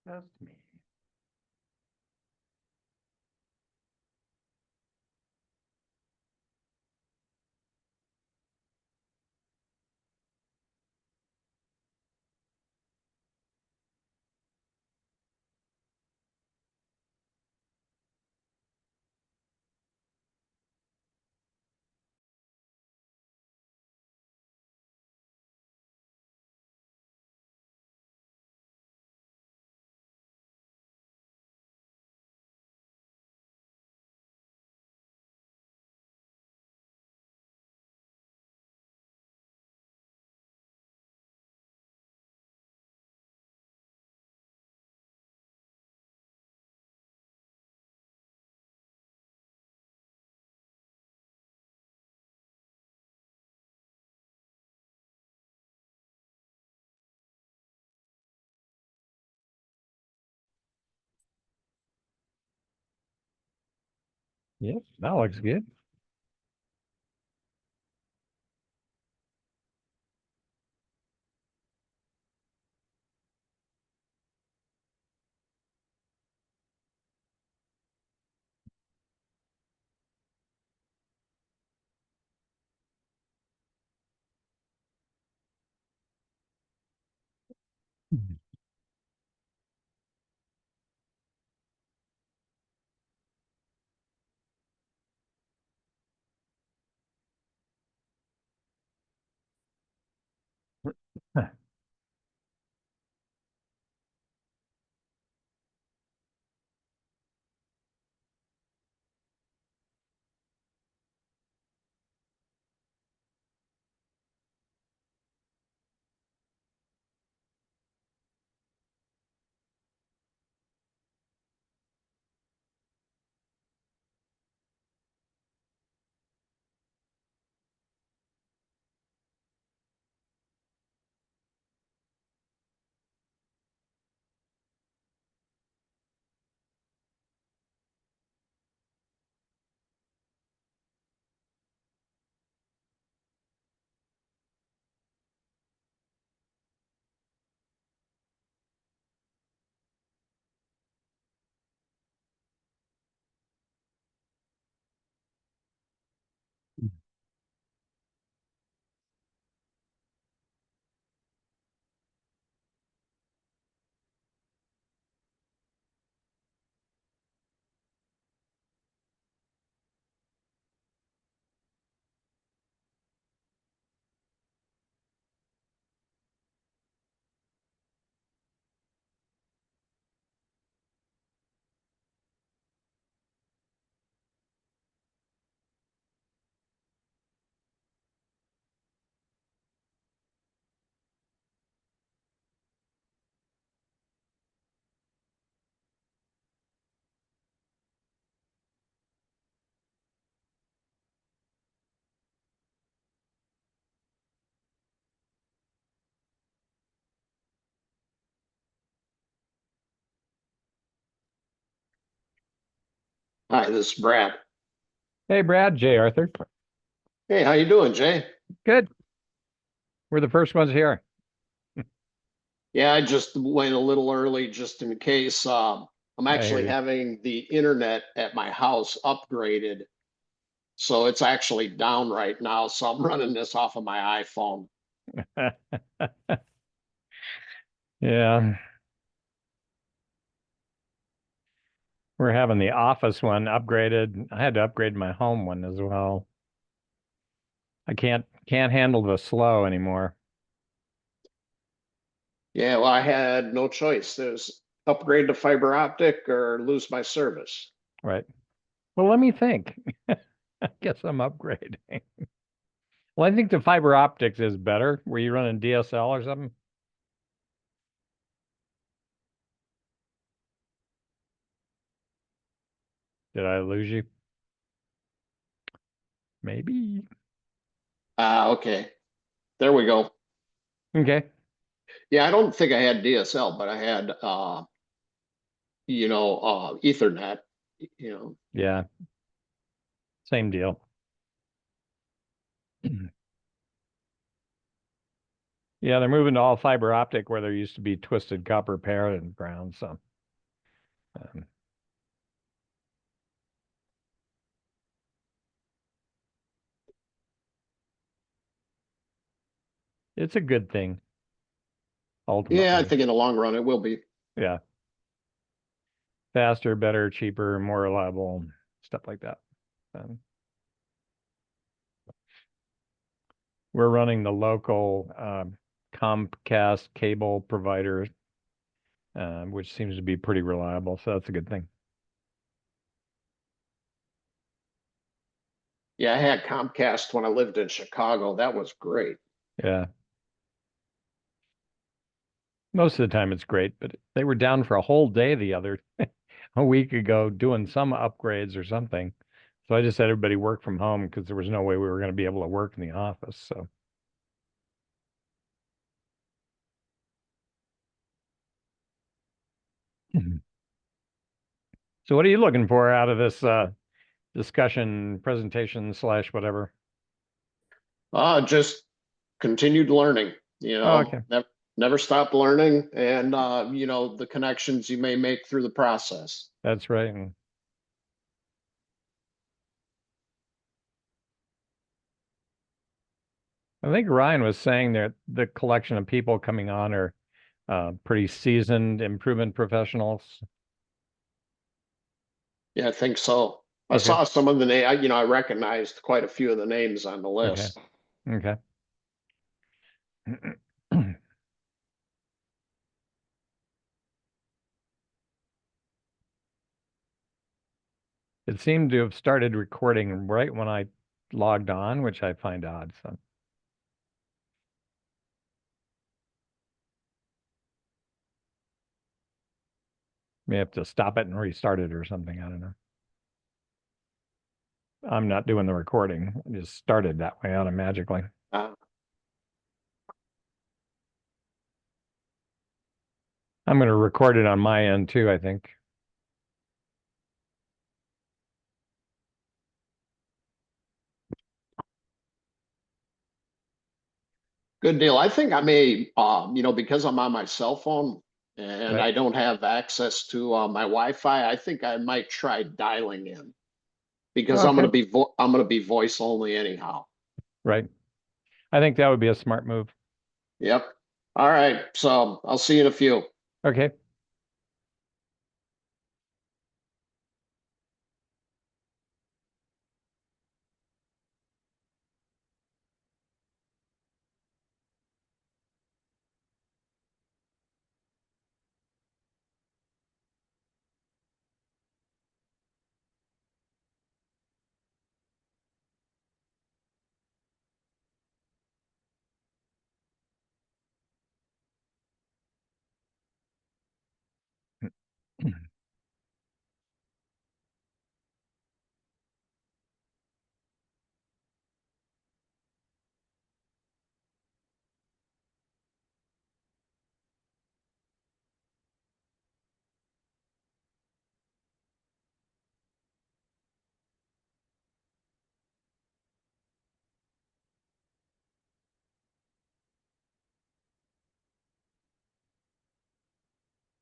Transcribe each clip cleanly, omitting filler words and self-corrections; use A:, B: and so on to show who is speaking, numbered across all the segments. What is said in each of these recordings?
A: Just me. Yep, that looks good.
B: Hi, this is Brad.
A: Hey, Brad, Jay Arthur.
B: Hey, how you doing, Jay?
A: Good. We're the first ones here.
B: Yeah, I just went a little early just in case. I'm
A: I hear
B: actually
A: you.
B: having the internet at my house upgraded, so it's actually down right now. So I'm running this off of my iPhone.
A: Yeah, we're having the office one upgraded. I had to upgrade my home one as well. I can't handle the slow anymore.
B: Yeah, well, I had no choice. There's upgrade to fiber optic or lose my service.
A: Right. Well, let me think. I guess I'm upgrading. Well, I think the fiber optics is better. Were you running DSL or something? Did I lose you? Maybe.
B: Ah, okay. There we go.
A: Okay.
B: Yeah, I don't think I had DSL, but I had Ethernet, you know.
A: Yeah, same deal. Yeah, they're moving to all fiber optic where there used to be twisted copper parent ground. So um, it's a good thing
B: Yeah, I
A: ultimately.
B: think in the long run it will be.
A: Yeah, faster, better, cheaper, more reliable, stuff like that. Um, we're running the local Comcast cable provider, which seems to be pretty reliable. So that's a good thing.
B: Yeah, I had Comcast when I lived in Chicago. That was great.
A: Yeah. Most of the time it's great, but they were down for a whole day the other a week ago doing some upgrades or something. So I just had everybody work from home because there was no way we were going to be able to work in the office. So, Mhm. So what are you looking for out of this discussion, presentation slash whatever?
B: Just continued learning,
A: Oh, okay,
B: never stop learning and, the connections you may make through the process.
A: that's right. And I think Ryan was saying that the collection of people coming on are pretty seasoned improvement professionals.
B: Yeah, I think so. I
A: Okay,
B: saw some of the I recognized quite a few of the names on the
A: okay,
B: list.
A: okay. It seemed to have started recording right when I logged on, which I find odd. So may have to stop it and restart it or something. I don't know. I'm not doing the recording. It just started that way automatically.
B: Uh,
A: I'm going to record it on my end too, I think.
B: Good deal. I think I may, because I'm on my cell phone and
A: Right.
B: I don't have access to my Wi-Fi, I think I might try dialing in because
A: Okay.
B: I'm going to be voice only anyhow.
A: Right. I think that would be a smart move.
B: Yep. All right. So I'll see you in a few.
A: Okay.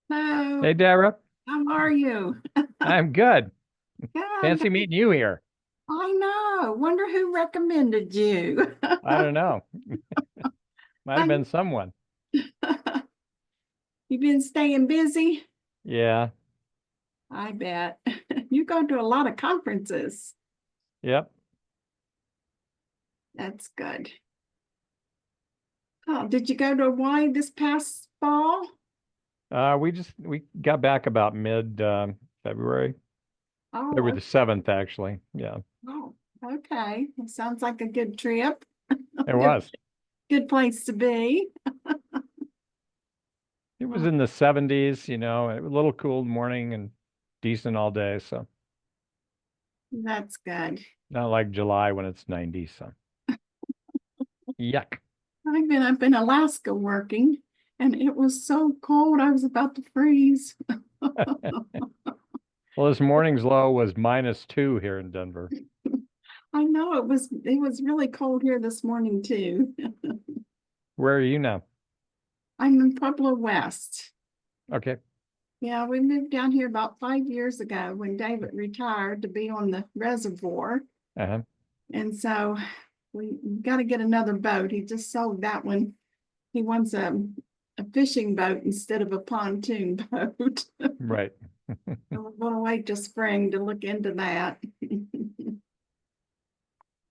C: Hello,
A: Hey, Dara.
C: how are you?
A: I'm good. Fancy
C: Good.
A: meeting you here.
C: I know. Wonder who recommended you.
A: I don't know. Might have
C: I,
A: been someone.
C: you been staying busy?
A: Yeah.
C: I bet. You go to a lot of conferences.
A: Yep.
C: That's good. Oh, did you go to Hawaii this past fall?
A: We got back about mid February. February
C: Oh,
A: the 7th, actually. Yeah,
C: oh, okay. It sounds like a good trip.
A: it
C: Good,
A: was.
C: good place to be.
A: It was
C: Oh,
A: in the 70s, a little cool morning and decent all day. So
C: that's good.
A: not like July when it's 90. So yuck.
C: I've been up in Alaska working, and it was so cold I was about to freeze.
A: Well, this morning's low was -2 here in Denver.
C: I know it was really cold here this morning too.
A: Where are you now?
C: I'm in Pueblo West.
A: Okay.
C: Yeah, we moved down here about 5 years ago when David retired to be on the reservoir.
A: Uh-huh.
C: And so we got to get another boat. He just sold that one. He wants a fishing boat instead of a pontoon boat.
A: Right.
C: And we're going to wait till spring to look into that.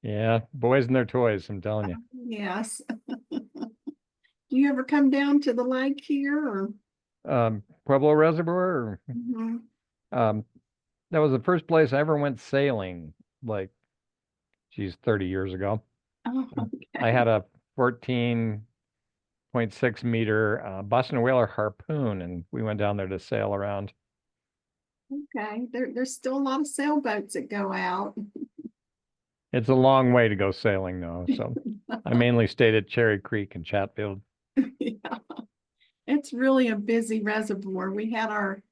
A: Yeah, boys and their toys, I'm telling you.
C: Yes. Do you ever come down to the lake here or?
A: Pueblo Reservoir,
C: Mhm.
A: that was the first place I ever went sailing, like, geez, 30 years ago.
C: Oh,
A: I
C: okay.
A: had a 14.6 meter Boston whaler harpoon, and we went down there to sail around.
C: Okay. There's still a lot of sailboats that go out.
A: It's a long way to go sailing, though, so I mainly stayed at Cherry Creek and Chatfield.
C: Yeah. It's really a busy reservoir. We had our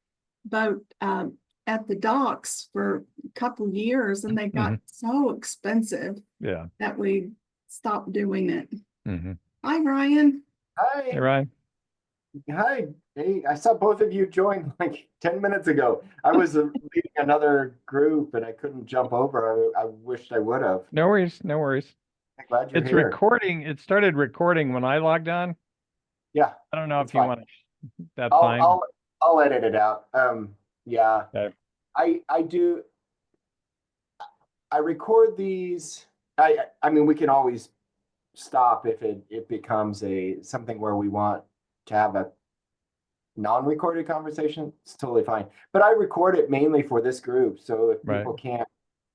C: boat at the docks for a couple years and they got so expensive
A: Yeah.
C: that we stopped doing it.
A: Mm-hmm.
C: Hi, Ryan.
A: Hey,
D: Hi,
A: Ryan.
D: hi. Hey, I saw both of you join like 10 minutes ago. I was leading another group and I couldn't jump over. I wished I would have.
A: No worries, no worries.
D: I'm glad you're
A: It's
D: here.
A: recording. It started recording when I logged on.
D: Yeah,
A: I don't know
D: that's
A: if you
D: fine.
A: want that
D: I'll
A: fine.
D: I'll edit it out. Yeah.
A: Okay.
D: I do. I record these. I mean, we can always stop if it becomes something where we want to have a non-recorded conversation. It's totally fine. But I record it mainly for this group. So if
A: Right.
D: people can't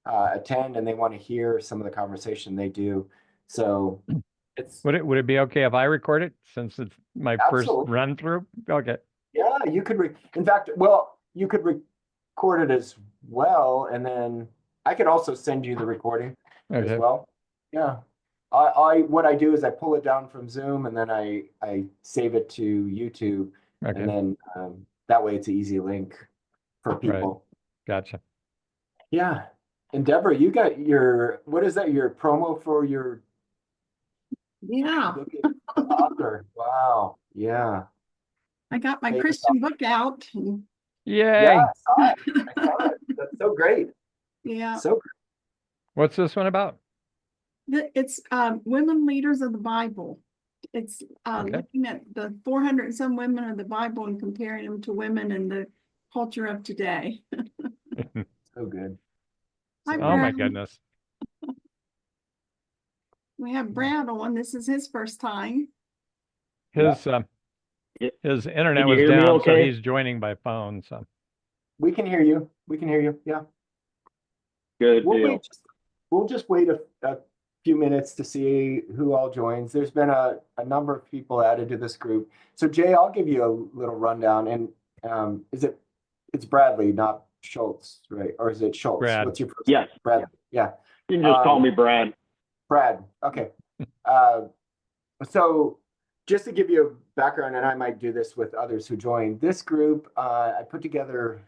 D: attend and they want to hear some of the conversation, they do. So it's
A: Would it be okay if I record it since it's my first
D: absolutely,
A: run through? Okay.
D: yeah, you could in fact, well, you could record it as well, and then I could also send you the recording as
A: Okay.
D: well. Yeah. I what I do is I pull it down from Zoom and then I save it to YouTube,
A: Okay.
D: and then that way it's an easy link for
A: Right.
D: people.
A: Gotcha.
D: Yeah. And Deborah, you got what is that, your promo for your
C: Yeah,
D: book is author? Wow. Yeah.
C: I got my
D: Hey,
C: Christian book out. And
D: yeah,
A: Yay.
D: I saw it. I saw it. That's so great.
C: yeah,
D: So great.
A: What's this one about?
C: it's women leaders of the Bible. It's
A: Okay.
C: looking at the 400 and some women of the Bible and comparing them to women in the culture of today.
D: So good.
C: Hi,
D: So
A: Oh my
C: Brad.
A: goodness.
C: We have Brad on. This is his first time.
A: His
E: Yeah.
A: his internet
E: Can you
A: was
E: hear me
A: down, so
E: okay?
A: he's joining by phone. So
D: we can hear you. We can hear you. Yeah.
E: Good
D: We'll
E: deal.
D: wait. We'll just wait a few minutes to see who all joins. There's been a number of people added to this group. So Jay, I'll give you a little rundown. And it's Bradley, not Schultz, right? Or is it Schultz?
A: Brad.
D: What's your first
E: Yes.
D: name? Bradley. Yeah.
E: You can just call me Brad.
D: Brad. Okay. So just to give you a background, and I might do this with others who join this group, I put together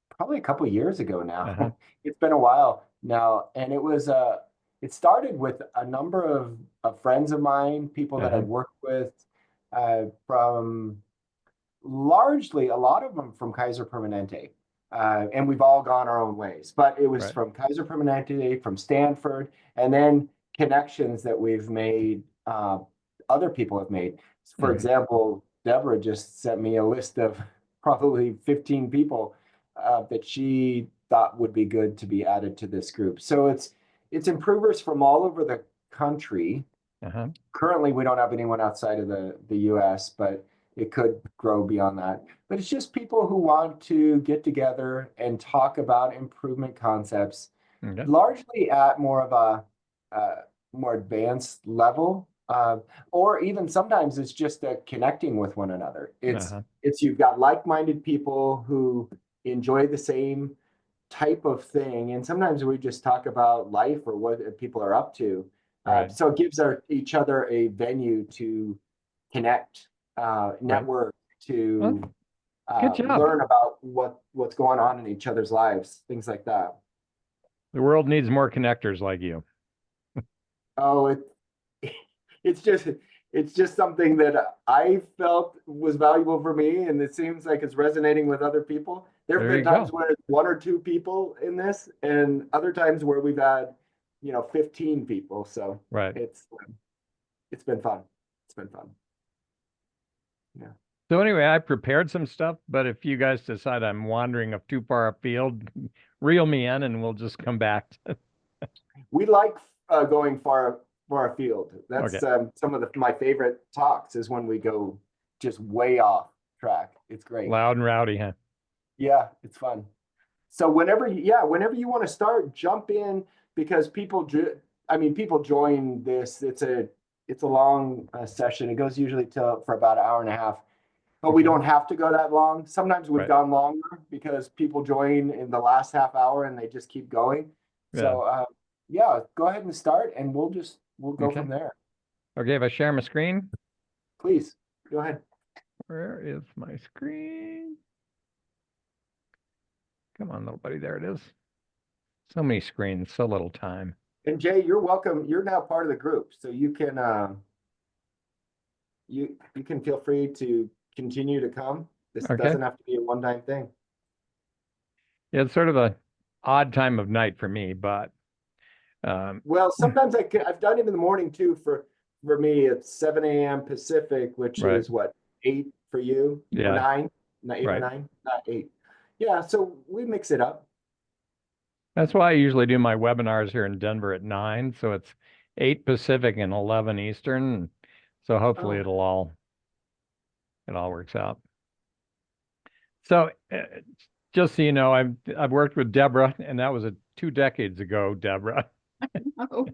D: probably a couple of years ago now.
A: Uh-huh.
D: It's been a while now, and it started with a number of friends of mine, people that
A: Uh-huh.
D: I'd worked with, from largely a lot of them from Kaiser Permanente. And we've all gone our own ways, but it was
A: Right.
D: from Kaiser Permanente, from Stanford, and then connections that we've made, other people have made. For
A: Mhm.
D: example, Deborah just sent me a list of probably 15 people that she thought would be good to be added to this group. So it's improvers from all over the country.
A: Uh-huh.
D: Currently, we don't have anyone outside of the US, but it could grow beyond that. But it's just people who want to get together and talk about improvement concepts,
A: Okay.
D: largely at more of a more advanced level, or even sometimes it's just connecting with one another.
A: Uh-huh.
D: It's you've got like-minded people who enjoy the same type of thing, and sometimes we just talk about life or what people are up to.
A: Right.
D: So it gives each other a venue to connect, network, to
A: Good job.
D: learn about what's going on in each other's lives, things like that.
A: The world needs more connectors like you.
D: Oh, it's just it's just something that I felt was valuable for me, and it seems like it's resonating with other people. There have
A: There
D: been
A: you
D: times
A: go.
D: where it's 1 or 2 people in this, and other times where we've had, 15 people. So
A: Right.
D: it's been fun. It's been fun. Yeah.
A: So anyway, I prepared some stuff, but if you guys decide I'm wandering up too far afield, reel me in and we'll just come back.
D: We like going far afield. That's
A: Okay.
D: some of my favorite talks is when we go just way off track. It's great.
A: Loud and rowdy, huh?
D: Yeah, it's fun. So whenever you want to start, jump in because people join this. It's a long session. It goes usually for about an hour and a half, but we
A: Okay.
D: don't have to go that long. Sometimes we've
A: Right.
D: gone longer because people join in the last half hour and they just keep going.
A: Yeah.
D: So yeah, go ahead and start, and we'll go
A: Okay.
D: from there.
A: Okay, if I share my screen,
D: Please go ahead.
A: where is my screen? Come on, little buddy, there it is. So many screens, so little time.
D: And Jay, you're welcome. You're now part of the group, so you can you can feel free to continue to come. This
A: Okay.
D: doesn't have to be a one-time thing.
A: Yeah, it's sort of a odd time of night for me, but
D: Well, sometimes I've done it in the morning too. For me, it's 7 a.m. Pacific, which
A: Right.
D: is what, 8 for you?
A: Yeah.
D: Or 9? Not 8 or
A: Right.
D: 9? Not 8. Yeah, so we mix it up.
A: That's why I usually do my webinars here in Denver at 9. So it's 8 Pacific and 11 Eastern. So hopefully
D: Oh.
A: it all works out. So just so you know, I've worked with Deborah, and that was 2 decades ago, Deborah.
C: Oh,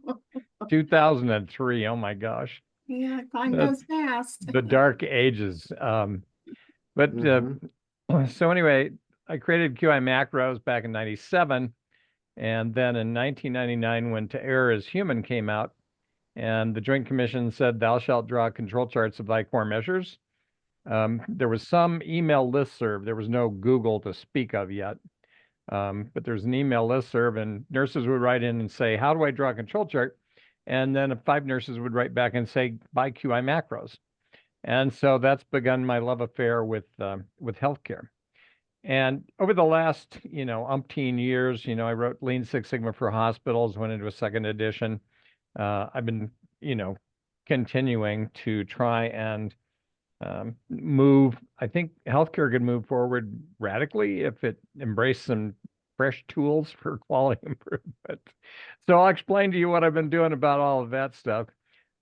A: 2003. Oh my gosh.
C: yeah, time
A: That's
C: goes fast.
A: the dark ages. But
D: Mhm.
A: so anyway, I created QI macros back in 97. And then in 1999, when To Err is Human came out, and the Joint Commission said, "Thou shalt draw control charts of thy core measures." There was some email listserv. There was no Google to speak of yet. But there's an email listserv, and nurses would write in and say, "How do I draw a control chart?" And then 5 nurses would write back and say, "Buy QI macros." And so that's begun my love affair with healthcare. And over the last, umpteen years, I wrote Lean Six Sigma for Hospitals, went into a second edition. I've been, continuing to try and move. I think healthcare could move forward radically if it embraced some fresh tools for quality improvement. So I'll explain to you what I've been doing about all of that stuff.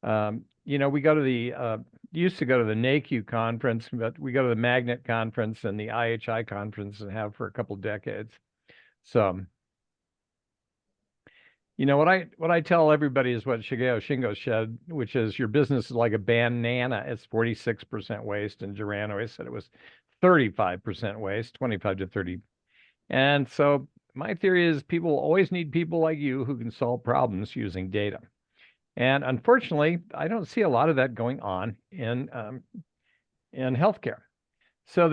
A: We go to the used to go to the NACU conference, but we go to the Magnet conference and the IHI conference and have for a couple of decades. So, what I tell everybody is what Shigeo Shingo said, which is your business is like a banana. It's 46% waste, and Duran always said it was 35% waste, 25 to 30. And so my theory is people always need people like you who can solve problems using data. And unfortunately, I don't see a lot of that going on in healthcare. So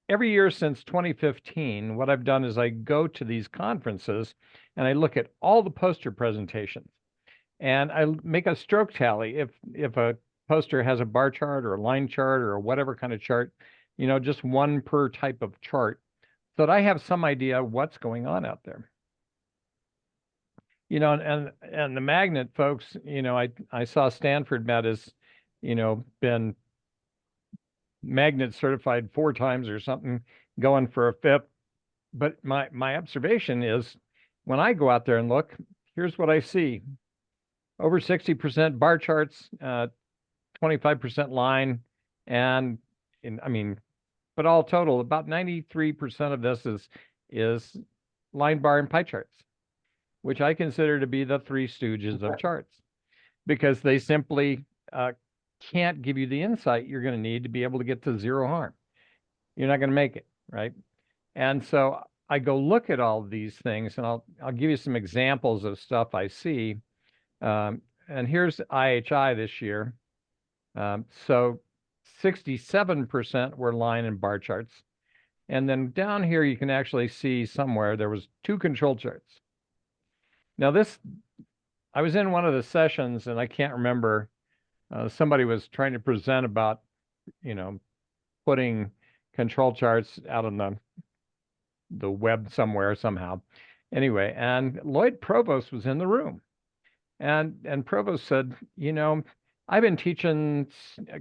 A: every year since 2015, what I've done is I go to these conferences and I look at all the poster presentations, and I make a stroke tally. If a poster has a bar chart or a line chart or whatever kind of chart, just one per type of chart, so that I have some idea what's going on out there. And the Magnet folks, I saw Stanford Med has, been Magnet certified 4 times or something, going for a 5th. But my observation is when I go out there and look, here's what I see. Over 60% bar charts, 25% line, but all total, about 93% of this is line, bar, and pie charts, which I consider to be the 3 stooges of charts, because they simply can't give you the insight you're going to need to be able to get to zero harm. You're not going to make it, right? And so I go look at all of these things, and I'll give you some examples of stuff I see. And here's IHI this year. So 67% were line and bar charts. And then down here, you can actually see somewhere there was 2 control charts. Now I was in one of the sessions, and I can't remember somebody was trying to present about, putting control charts out on the web somewhere somehow. Anyway, and Lloyd Provost was in the room. And Provost said, I've been teaching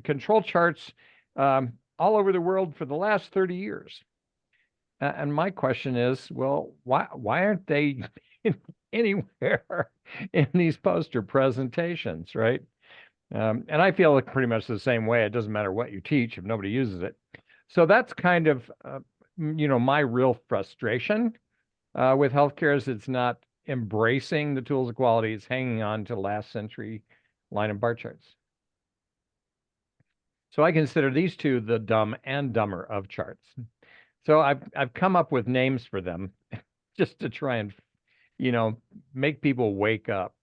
A: control charts all over the world for the last 30 years. And my question is, well, why aren't they anywhere in these poster presentations, right? And I feel like pretty much the same way. It doesn't matter what you teach if nobody uses it. So that's kind of, my real frustration with healthcare is it's not embracing the tools of quality. It's hanging on to last century line and bar charts. So I consider these two the dumb and dumber of charts. So I've come up with names for them just to try and, make people wake up.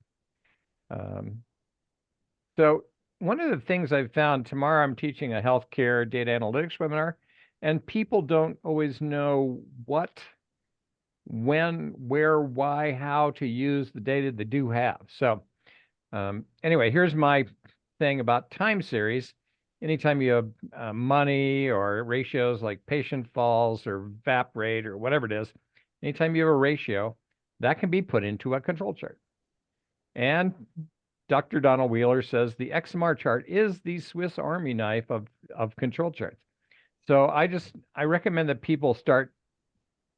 A: So one of the things I've found, tomorrow I'm teaching a healthcare data analytics webinar, and people don't always know what, when, where, why, how to use the data they do have. So anyway, here's my thing about time series. Anytime you have money or ratios like patient falls or VAP rate or whatever it is, anytime you have a ratio, that can be put into a control chart. And Dr. Donald Wheeler says the XMR chart is the Swiss Army knife of control charts. So I recommend that people start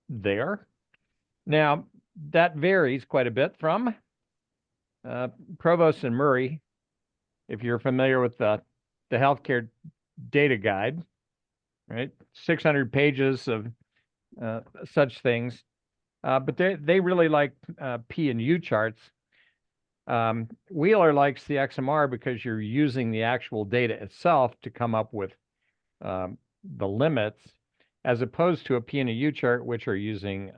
A: there. Now, that varies quite a bit from Provost and Murray. If you're familiar with the healthcare data guide, right? 600 pages of such things. But they really like P and U charts. Wheeler likes the XMR because you're using the actual data itself to come up with the limits, as opposed to a P and a U chart, which are using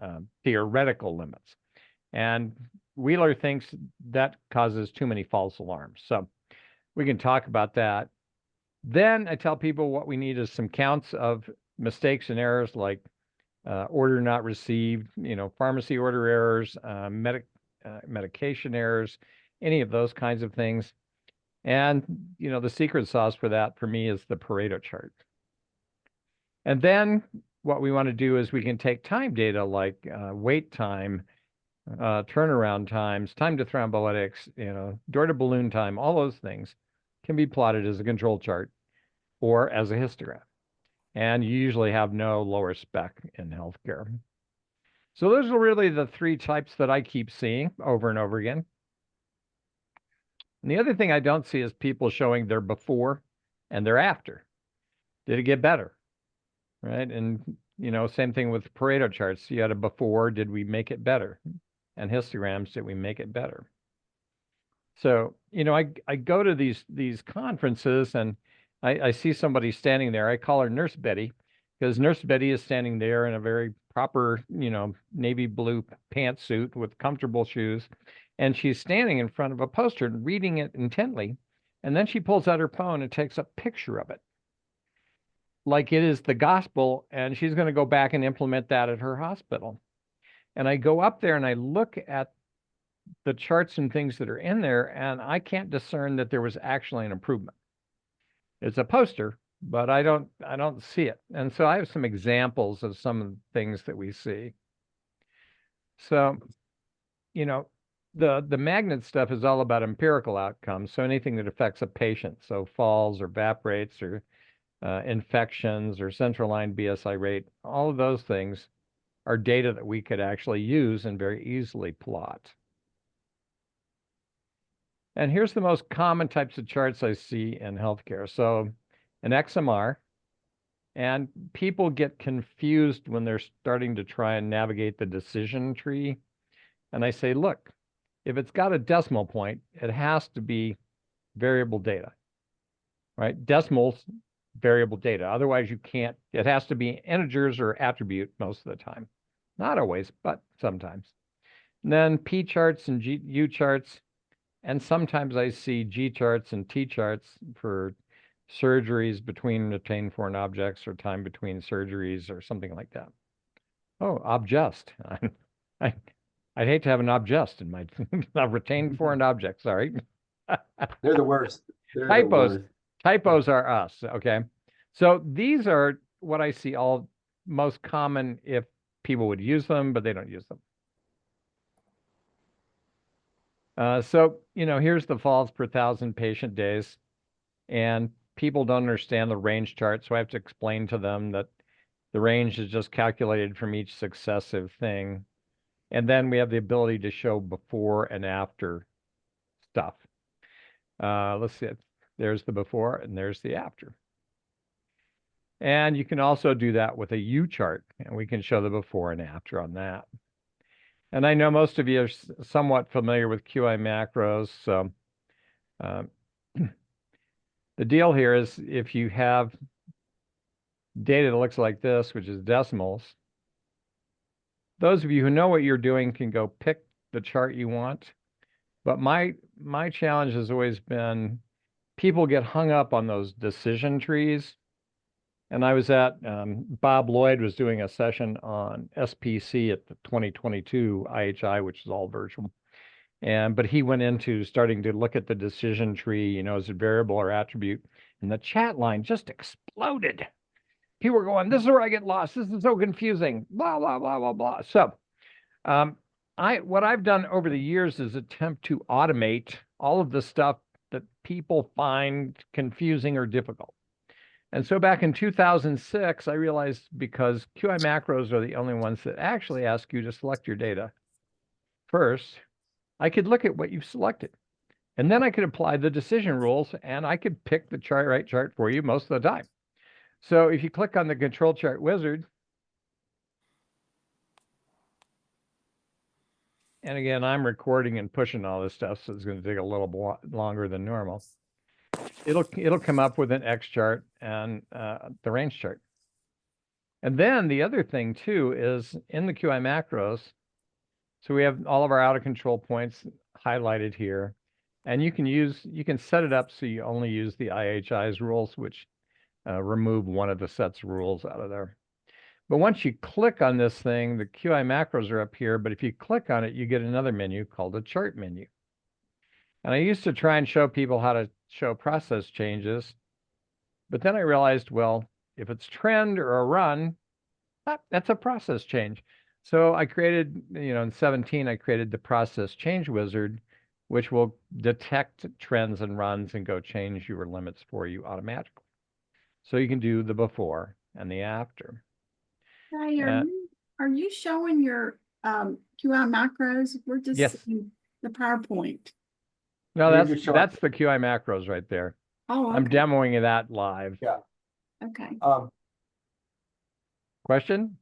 A: theoretical limits. And Wheeler thinks that causes too many false alarms. So we can talk about that. Then I tell people what we need is some counts of mistakes and errors like order not received, pharmacy order errors, medication errors, any of those kinds of things. And, the secret sauce for that for me is the Pareto chart. And then what we want to do is we can take time data like wait time, turnaround times, time to thrombolytics, door to balloon time, all those things can be plotted as a control chart or as a histogram. And you usually have no lower spec in healthcare. So those are really the three types that I keep seeing over and over again. And the other thing I don't see is people showing their before and their after. Did it get better? Right? And, same thing with Pareto charts. You had a before, did we make it better? And histograms, did we make it better? So, I go to these conferences and I see somebody standing there. I call her Nurse Betty because Nurse Betty is standing there in a very proper, navy blue pantsuit with comfortable shoes. And she's standing in front of a poster and reading it intently. And then she pulls out her phone and takes a picture of it, like it is the gospel. And she's going to go back and implement that at her hospital. And I go up there and I look at the charts and things that are in there, and I can't discern that there was actually an improvement. It's a poster, but I don't see it. And so I have some examples of some of the things that we see. So, the magnet stuff is all about empirical outcomes. So anything that affects a patient, so falls or VAP rates or infections or central line BSI rate, all of those things are data that we could actually use and very easily plot. And here's the most common types of charts I see in healthcare. So an XMR, and people get confused when they're starting to try and navigate the decision tree. And I say, look, if it's got a decimal point, it has to be variable data, right? Decimals, variable data. Otherwise, you can't, it has to be integers or attribute most of the time. Not always, but sometimes. And then P charts and U charts. And sometimes I see G charts and T charts for surgeries between retained foreign objects or time between surgeries or something like that. Oh, obgest. I'd hate to have an obgest in my retained foreign object, sorry.
D: They're the worst. They're the
A: Typos.
D: worst.
A: Typos are us, okay? So these are what I see all most common if people would use them, but they don't use them. So, here's the falls per 1,000 patient days, and people don't understand the range chart, so I have to explain to them that the range is just calculated from each successive thing. And then we have the ability to show before and after stuff. Let's see, there's the before and there's the after. And you can also do that with a U chart, and we can show the before and after on that. And I know most of you are somewhat familiar with QI macros. So the deal here is if you have data that looks like this, which is decimals, those of you who know what you're doing can go pick the chart you want. But my challenge has always been people get hung up on those decision trees. And I was at, Bob Lloyd was doing a session on SPC at the 2022 IHI, which is all virtual. But he went into starting to look at the decision tree, as a variable or attribute, and the chat line just exploded. People were going, this is where I get lost. This is so confusing, blah, blah, blah, blah, blah. So what I've done over the years is attempt to automate all of the stuff that people find confusing or difficult. And so back in 2006, I realized because QI macros are the only ones that actually ask you to select your data first, I could look at what you've selected. And then I could apply the decision rules, and I could pick the right chart for you most of the time. So if you click on the control chart wizard, and again, I'm recording and pushing all this stuff, so it's going to take a little longer than normal. It'll come up with an X chart and the range chart. And then the other thing too is in the QI macros, so we have all of our out of control points highlighted here, and you can set it up so you only use the IHI's rules, which remove one of the set's rules out of there. But once you click on this thing, the QI macros are up here, but if you click on it, you get another menu called a chart menu. And I used to try and show people how to show process changes, but then I realized, well, if it's trend or a run, that's a process change. So I created, in 17, I created the process change wizard, which will detect trends and runs and go change your limits for you automatically. So you can do the before and the after.
C: Hey, are you showing your QI macros? We're just
A: Yes.
C: seeing the PowerPoint.
A: No,
D: You're just showing-
A: that's the QI macros right there.
C: Oh, okay.
A: I'm demoing that live.
D: Yeah.
C: Okay.
A: Question?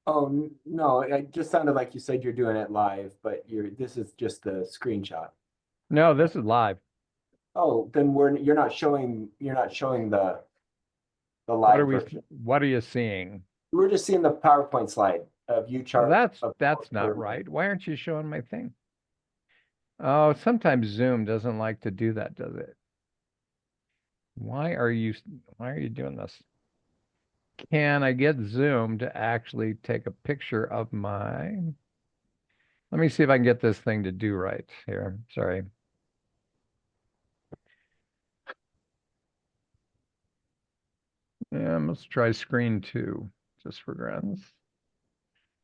D: Oh, no, it just sounded like you said you're doing it live, but this is just the screenshot.
A: No, this is live.
D: Oh, then you're not showing the live version.
A: What are you seeing?
D: We're just seeing the PowerPoint slide of you chart.
A: That's not right. Why aren't you showing my thing? Oh, sometimes Zoom doesn't like to do that, does it? Why are you doing this? Can I get Zoom to actually take a picture of my... Let me see if I can get this thing to do right here. Sorry. Yeah, let's try screen 2, just for grins.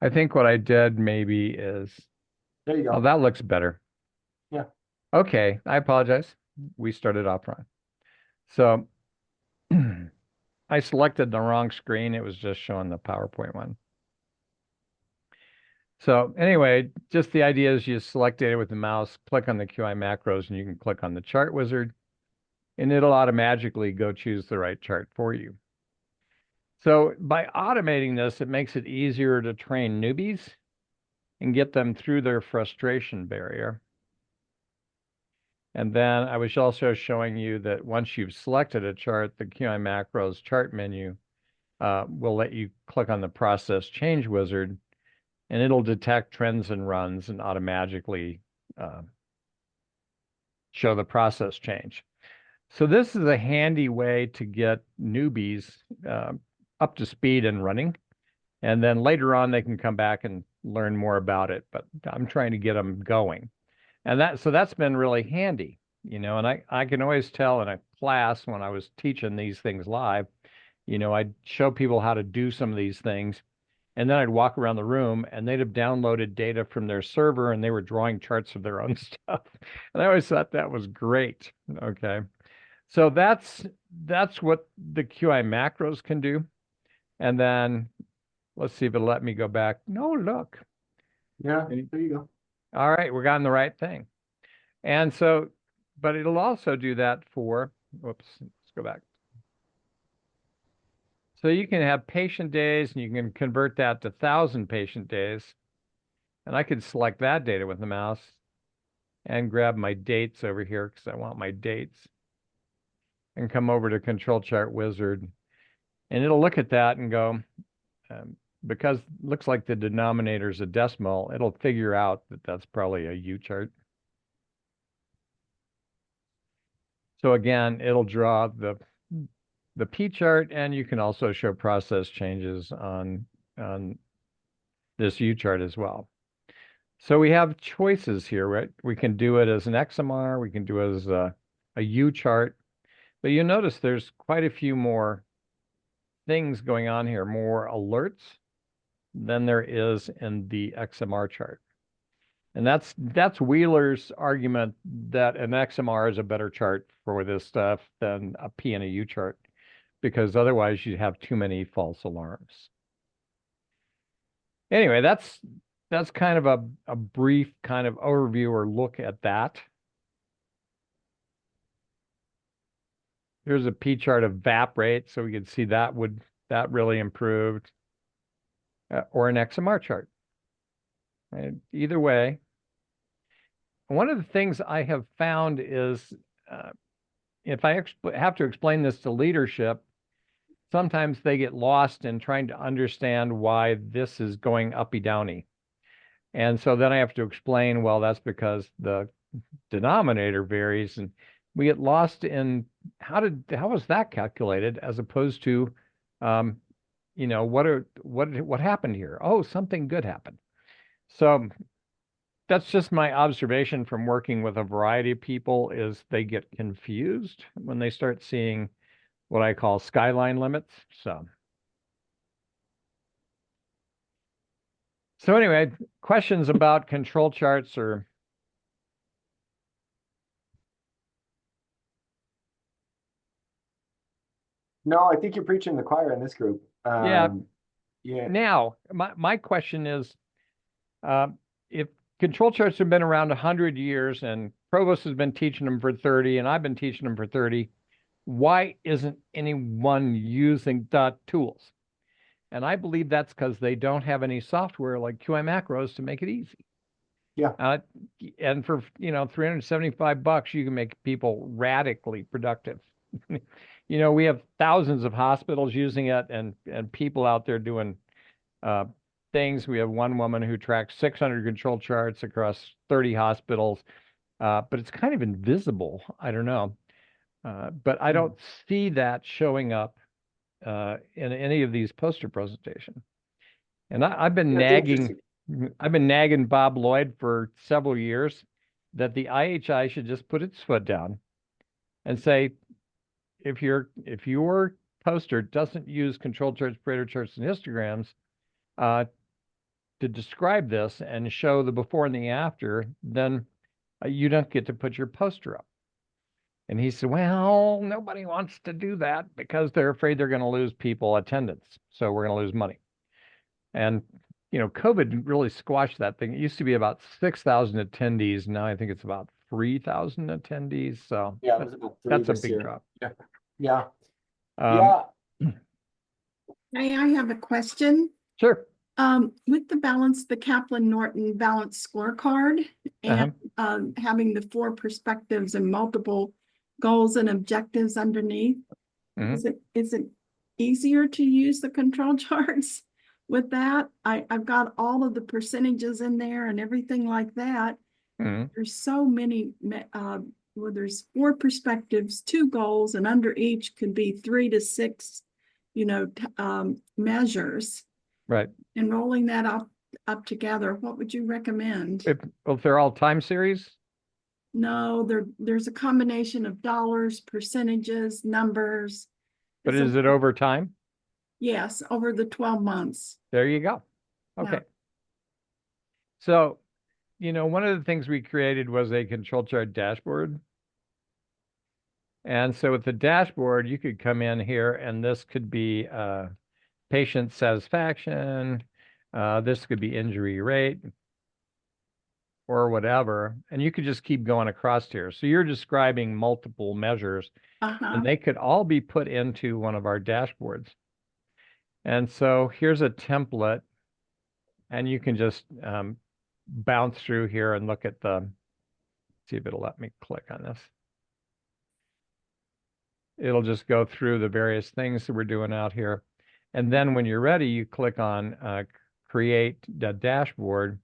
A: I think what I did maybe is...
D: There you go.
A: Oh, that looks better.
D: Yeah.
A: Okay, I apologize. We started off wrong. So I selected the wrong screen. It was just showing the PowerPoint one. So anyway, just the idea is you select data with the mouse, click on the QI macros, and you can click on the chart wizard, and it'll automatically go choose the right chart for you. So by automating this, it makes it easier to train newbies and get them through their frustration barrier. And then I was also showing you that once you've selected a chart, the QI macros chart menu will let you click on the process change wizard, and it'll detect trends and runs and automatically show the process change. So this is a handy way to get newbies up to speed and running. And then later on, they can come back and learn more about it, but I'm trying to get them going. And so that's been really handy. and I can always tell in a class when I was teaching these things live, I'd show people how to do some of these things. And then I'd walk around the room and they'd have downloaded data from their server and they were drawing charts of their own stuff. And I always thought that was great. Okay. So that's what the QI macros can do. And then let's see if it'll let me go back. No, look.
D: Yeah, there you go.
A: All right, we're on the right thing. And so, but it'll also do that for, whoops, let's go back. So you can have patient days and you can convert that to 1,000 patient days. And I could select that data with the mouse and grab my dates over here because I want my dates and come over to Control Chart Wizard. And it'll look at that and go, because it looks like the denominator is a decimal, it'll figure out that that's probably a U chart. So again, it'll draw the P chart, and you can also show process changes on this U chart as well. So we have choices here, right? We can do it as an XMR, we can do it as a U chart, but you notice there's quite a few more things going on here, more alerts than there is in the XMR chart. And that's Wheeler's argument that an XMR is a better chart for this stuff than a P and a U chart, because otherwise you'd have too many false alarms. Anyway, that's kind of a brief kind of overview or look at that. Here's a P chart of VAP rate, so we can see that really improved, or an XMR chart. And either way, one of the things I have found is if I have to explain this to leadership, sometimes they get lost in trying to understand why this is going uppy downy. And so then I have to explain, well, that's because the denominator varies, and we get lost in how was that calculated, as opposed to, what happened here? Oh, something good happened. So that's just my observation from working with a variety of people, is they get confused when they start seeing what I call skyline limits. So anyway, questions about control charts or
D: No, I think you're preaching the choir in this group.
A: Yeah.
D: Yeah.
A: Now, my question is, if control charts have been around 100 years and Provost has been teaching them for 30 and I've been teaching them for 30, why isn't anyone using the tools? And I believe that's because they don't have any software like QI macros to make it easy.
D: Yeah.
A: And for, $375, you can make people radically productive. We have thousands of hospitals using it and people out there doing things. We have one woman who tracks 600 control charts across 30 hospitals, but it's kind of invisible. I don't know. But I don't see that showing up in any of these poster presentations. And I've been nagging Bob Lloyd for several years that the IHI should just put its foot down and say, if your poster doesn't use control charts, Pareto charts, and histograms to describe this and show the before and the after, then you don't get to put your poster up. And he said, well, nobody wants to do that because they're afraid they're going to lose people attendance. So we're going to lose money. And, COVID really squashed that thing. It used to be about 6,000 attendees. Now I think it's about 3,000 attendees. So
D: yeah, it was about 3
A: that's a
D: this
A: big
D: year.
A: drop.
D: Yeah.
C: I have a question.
A: Sure.
C: With the Kaplan-Norton balanced scorecard and having the 4 perspectives and multiple goals and objectives underneath, is it easier to use the control charts with that? I've got all of the percentages in there and everything like that. There's so many, there's 4 perspectives, 2 goals, and under each could be 3 to 6, measures.
A: Right.
C: And rolling that up together, what would you recommend?
A: If they're all time series?
C: No, there's a combination of dollars, percentages, numbers.
A: But
C: It's
A: is
C: a-
A: it over time?
C: Yes, over the 12 months.
A: There you go.
C: Yeah.
A: Okay. So, one of the things we created was a control chart dashboard. And so with the dashboard, you could come in here and this could be patient satisfaction. This could be injury rate or whatever. And you could just keep going across here. So you're describing multiple measures and they could all be put into one of our dashboards. And so here's a template and you can just bounce through here and look at see if it'll let me click on this. It'll just go through the various things that we're doing out here. And then when you're ready, you click on create the dashboard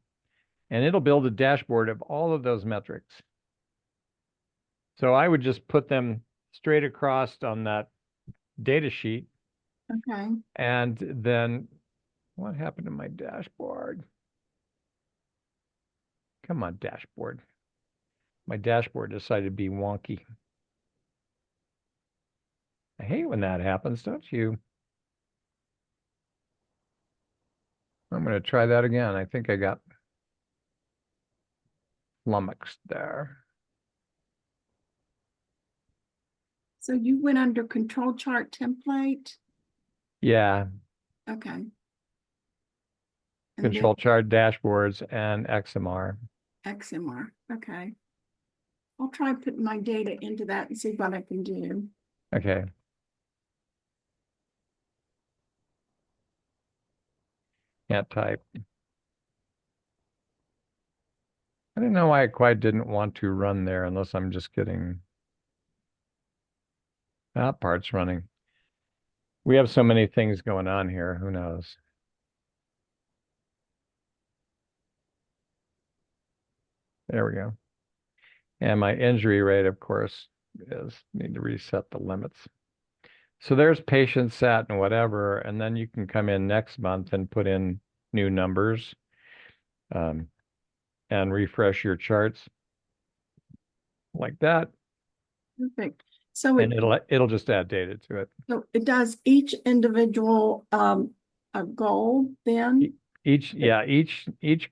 A: and it'll build a dashboard of all of those metrics. So I would just put them straight across on that data sheet.
C: Okay.
A: And then what happened to my dashboard? Come on, dashboard. My dashboard decided to be wonky. I hate when that happens, don't you? I'm going to try that again. I think I got flummoxed there.
C: So you went under control chart template?
A: Yeah.
C: Okay. And
A: Control chart dashboards and XMR.
C: XMR. Okay. I'll try putting my data into that and see what I can do.
A: Okay. Can't type. I don't know why it quite didn't want to run there unless I'm just getting that part's running. We have so many things going on here. Who knows? There we go. And my injury rate, of course, need to reset the limits. So there's patient sat and whatever, and then you can come in next month and put in new numbers and refresh your charts like that.
C: Perfect. So
A: and it'll just add data to it.
C: So it does each individual a goal then?
A: Each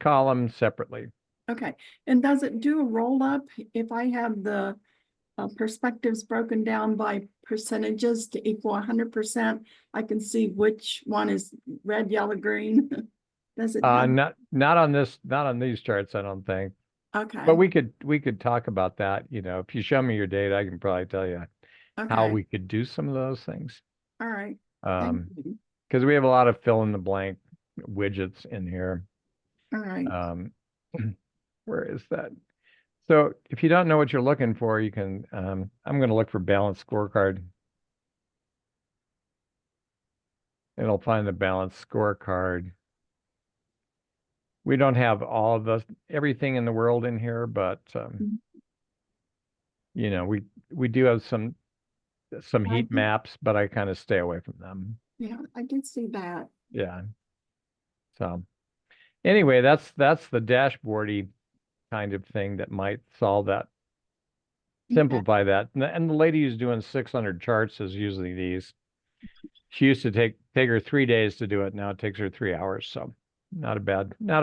A: column separately.
C: Okay. And does it do a roll up if I have the perspectives broken down by percentages to equal 100%? I can see which one is red, yellow, green. Does it have...
A: not on these charts, I don't think.
C: Okay.
A: But we could talk about that. If you show me your data, I can probably tell you how we could do some of those things.
C: All right.
A: Because we have a lot of fill in the blank widgets in here.
C: All right.
A: Where is that? So if you don't know what you're looking for, you can, I'm going to look for balanced scorecard. It'll find the balanced scorecard. We don't have all of everything in the world in here, but, we do have some heat maps, but I kind of stay away from them.
C: Yeah, I did see that.
A: Yeah. So anyway, that's the dashboardy kind of thing that might solve that, simplify that. And the lady who's doing 600 charts is usually these. She used to take her 3 days to do it. Now it takes her 3 hours. So not a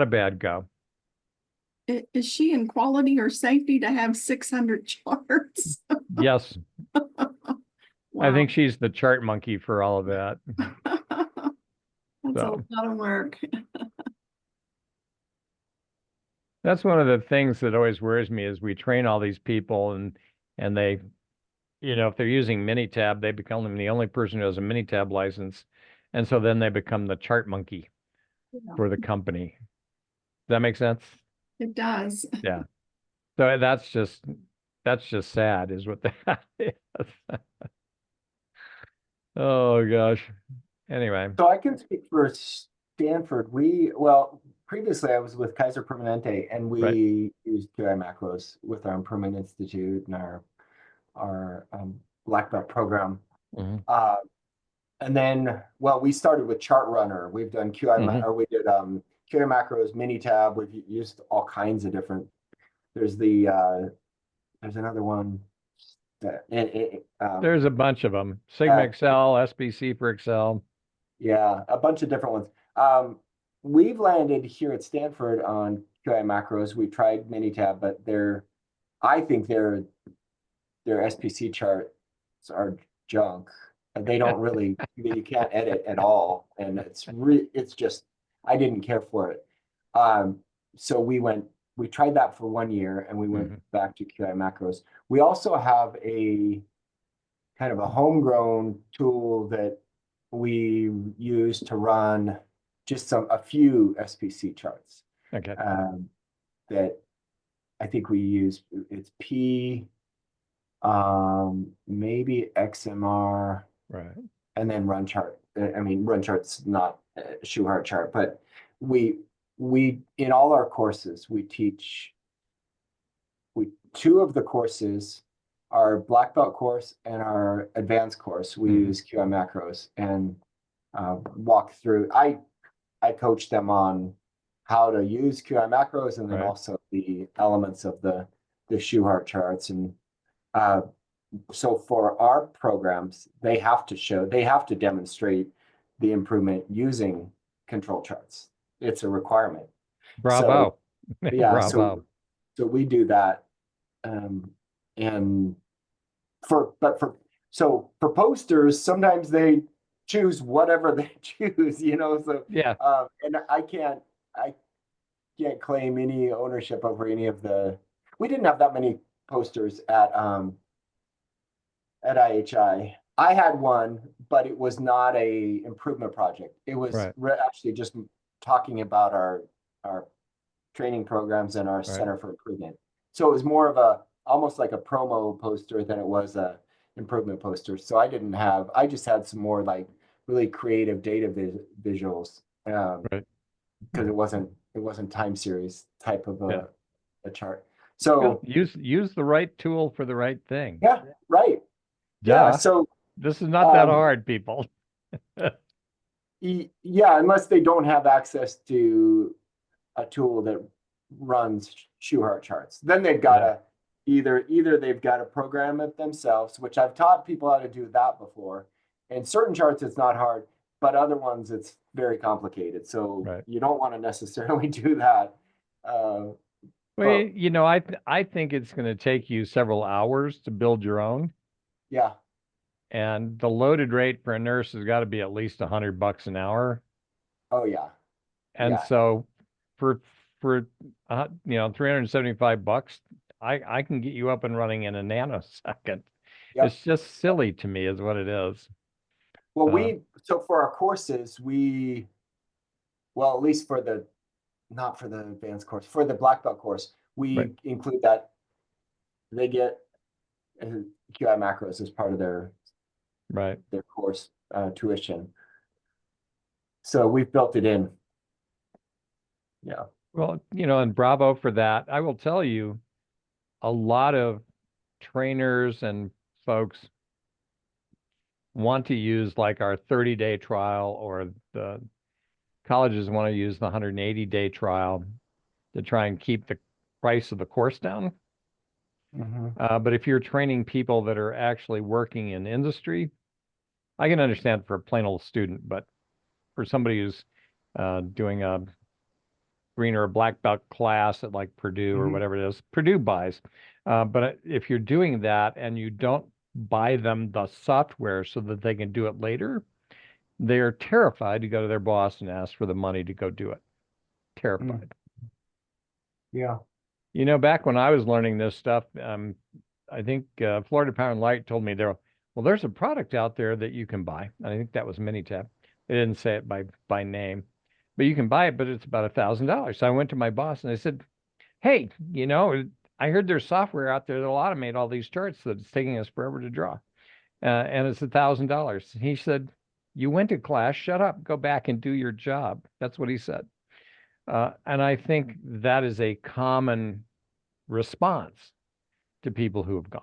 A: bad go.
C: Is she in quality or safety to have 600 charts?
A: Yes.
C: Wow.
A: I think she's the chart monkey for all of that.
C: That's a lot of work.
A: That's one of the things that always worries me is we train all these people and they, if they're using Minitab, they become the only person who has a Minitab license. And so then they become the chart monkey for the company. Does that make sense?
C: It does.
A: Yeah. So that's just sad is what that is. Oh gosh. Anyway.
D: So I can speak for Stanford. Previously I was with Kaiser Permanente and we used QI macros with our Improvement Institute and our Black Belt program. And then, we started with Chart Runner. We've done QI, or we did QI macros, Minitab. We've used all kinds of different. There's the there's another one that
A: There's a bunch of them. Sigma Excel, SBC for Excel.
D: yeah, a bunch of different ones. We've landed here at Stanford on QI macros. We tried Minitab, but I think their SPC charts are junk. And they don't really, you can't edit at all. And it's just, I didn't care for it. So we tried that for 1 year and we went back to QI macros. We also have a kind of a homegrown tool that we use to run just a few SPC charts.
A: Okay.
D: That I think we use, it's P, maybe XMR,
A: right,
D: and then run chart. I mean, run chart's not a Shewhart chart, but we in all our courses we teach. Two of the courses, our black belt course and our advanced course, we use QI macros and walk through. I coach them on how to use QI macros and then also the elements of the Shewhart charts. And so for our programs, they have to demonstrate the improvement using control charts. It's a requirement.
A: Bravo.
D: So, yeah,
A: Bravo.
D: So we do that. And for posters, sometimes they choose whatever they choose, so
A: yeah.
D: And I can't claim any ownership over any of we didn't have that many posters at IHI. I had one, but it was not a improvement project. It was actually just talking about our training programs and our Center for Improvement. So it was more of almost like a promo poster than it was a improvement poster. So I just had some more like really creative data visuals because it wasn't time series type of a chart. So
A: use the right tool for the right thing.
D: Yeah, right.
A: Duh.
D: Yeah. So
A: this is not that hard, people.
D: Yeah, unless they don't have access to a tool that runs Shewhart charts, then they've got to either they've got to program it themselves, which I've taught people how to do that before. And certain charts it's not hard, but other ones it's very complicated. So you don't want to necessarily do that.
A: Well, I think it's going to take you several hours to build your own.
D: Yeah.
A: And the loaded rate for a nurse has got to be at least $100 an hour.
D: Oh yeah.
A: And so for $375, I can get you up and running in a nanosecond. Yep. It's just silly to me is what it is.
D: Well, so for our courses, at least not for the advanced course, for the black belt course, we include that they get QI macros as part of their course tuition. So we've built it in. Yeah.
A: Well, and bravo for that. I will tell you, a lot of trainers and folks want to use like our 30-day trial, or the colleges want to use the 180-day trial to try and keep the price of the course down. But if you're training people that are actually working in industry, I can understand for a plain old student, but for somebody who's doing a green or a black belt class at like Purdue or whatever it is, Purdue buys. But if you're doing that and you don't buy them the software so that they can do it later, they're terrified to go to their boss and ask for the money to go do it. Terrified.
D: Yeah.
A: Back when I was learning this stuff, I think Florida Power and Light told me there's a product out there that you can buy. And I think that was Minitab. They didn't say it by name, but you can buy it, but it's about $1,000. So I went to my boss and I said, hey, I heard there's software out there that'll automate all these charts that it's taking us forever to draw. And it's $1,000. He said, you went to class, shut up, go back and do your job. That's what he said. And I think that is a common response to people who have gone.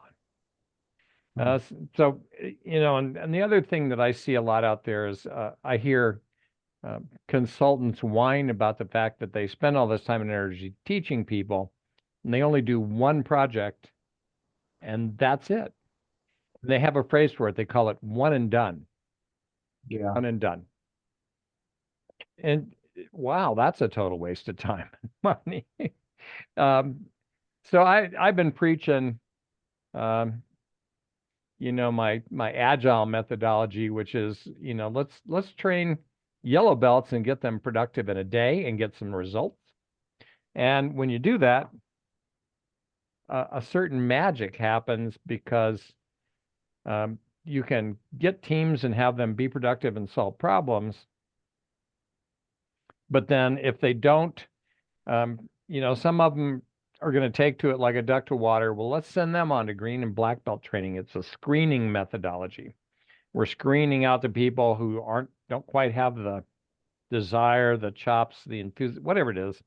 A: So, and the other thing that I see a lot out there is I hear consultants whine about the fact that they spend all this time and energy teaching people, and they only do one project and that's it. They have a phrase for it. They call it one and done.
D: Yeah.
A: One and done. And wow, that's a total waste of time and money. So I've been preaching, um, my agile methodology, which is, let's train yellow belts and get them productive in a day and get some results. And when you do that, a certain magic happens because you can get teams and have them be productive and solve problems. But then if they don't, some of them are going to take to it like a duck to water. Well, let's send them on to green and black belt training. It's a screening methodology. We're screening out the people who don't quite have the desire, the chops, the enthusiasm, whatever it is,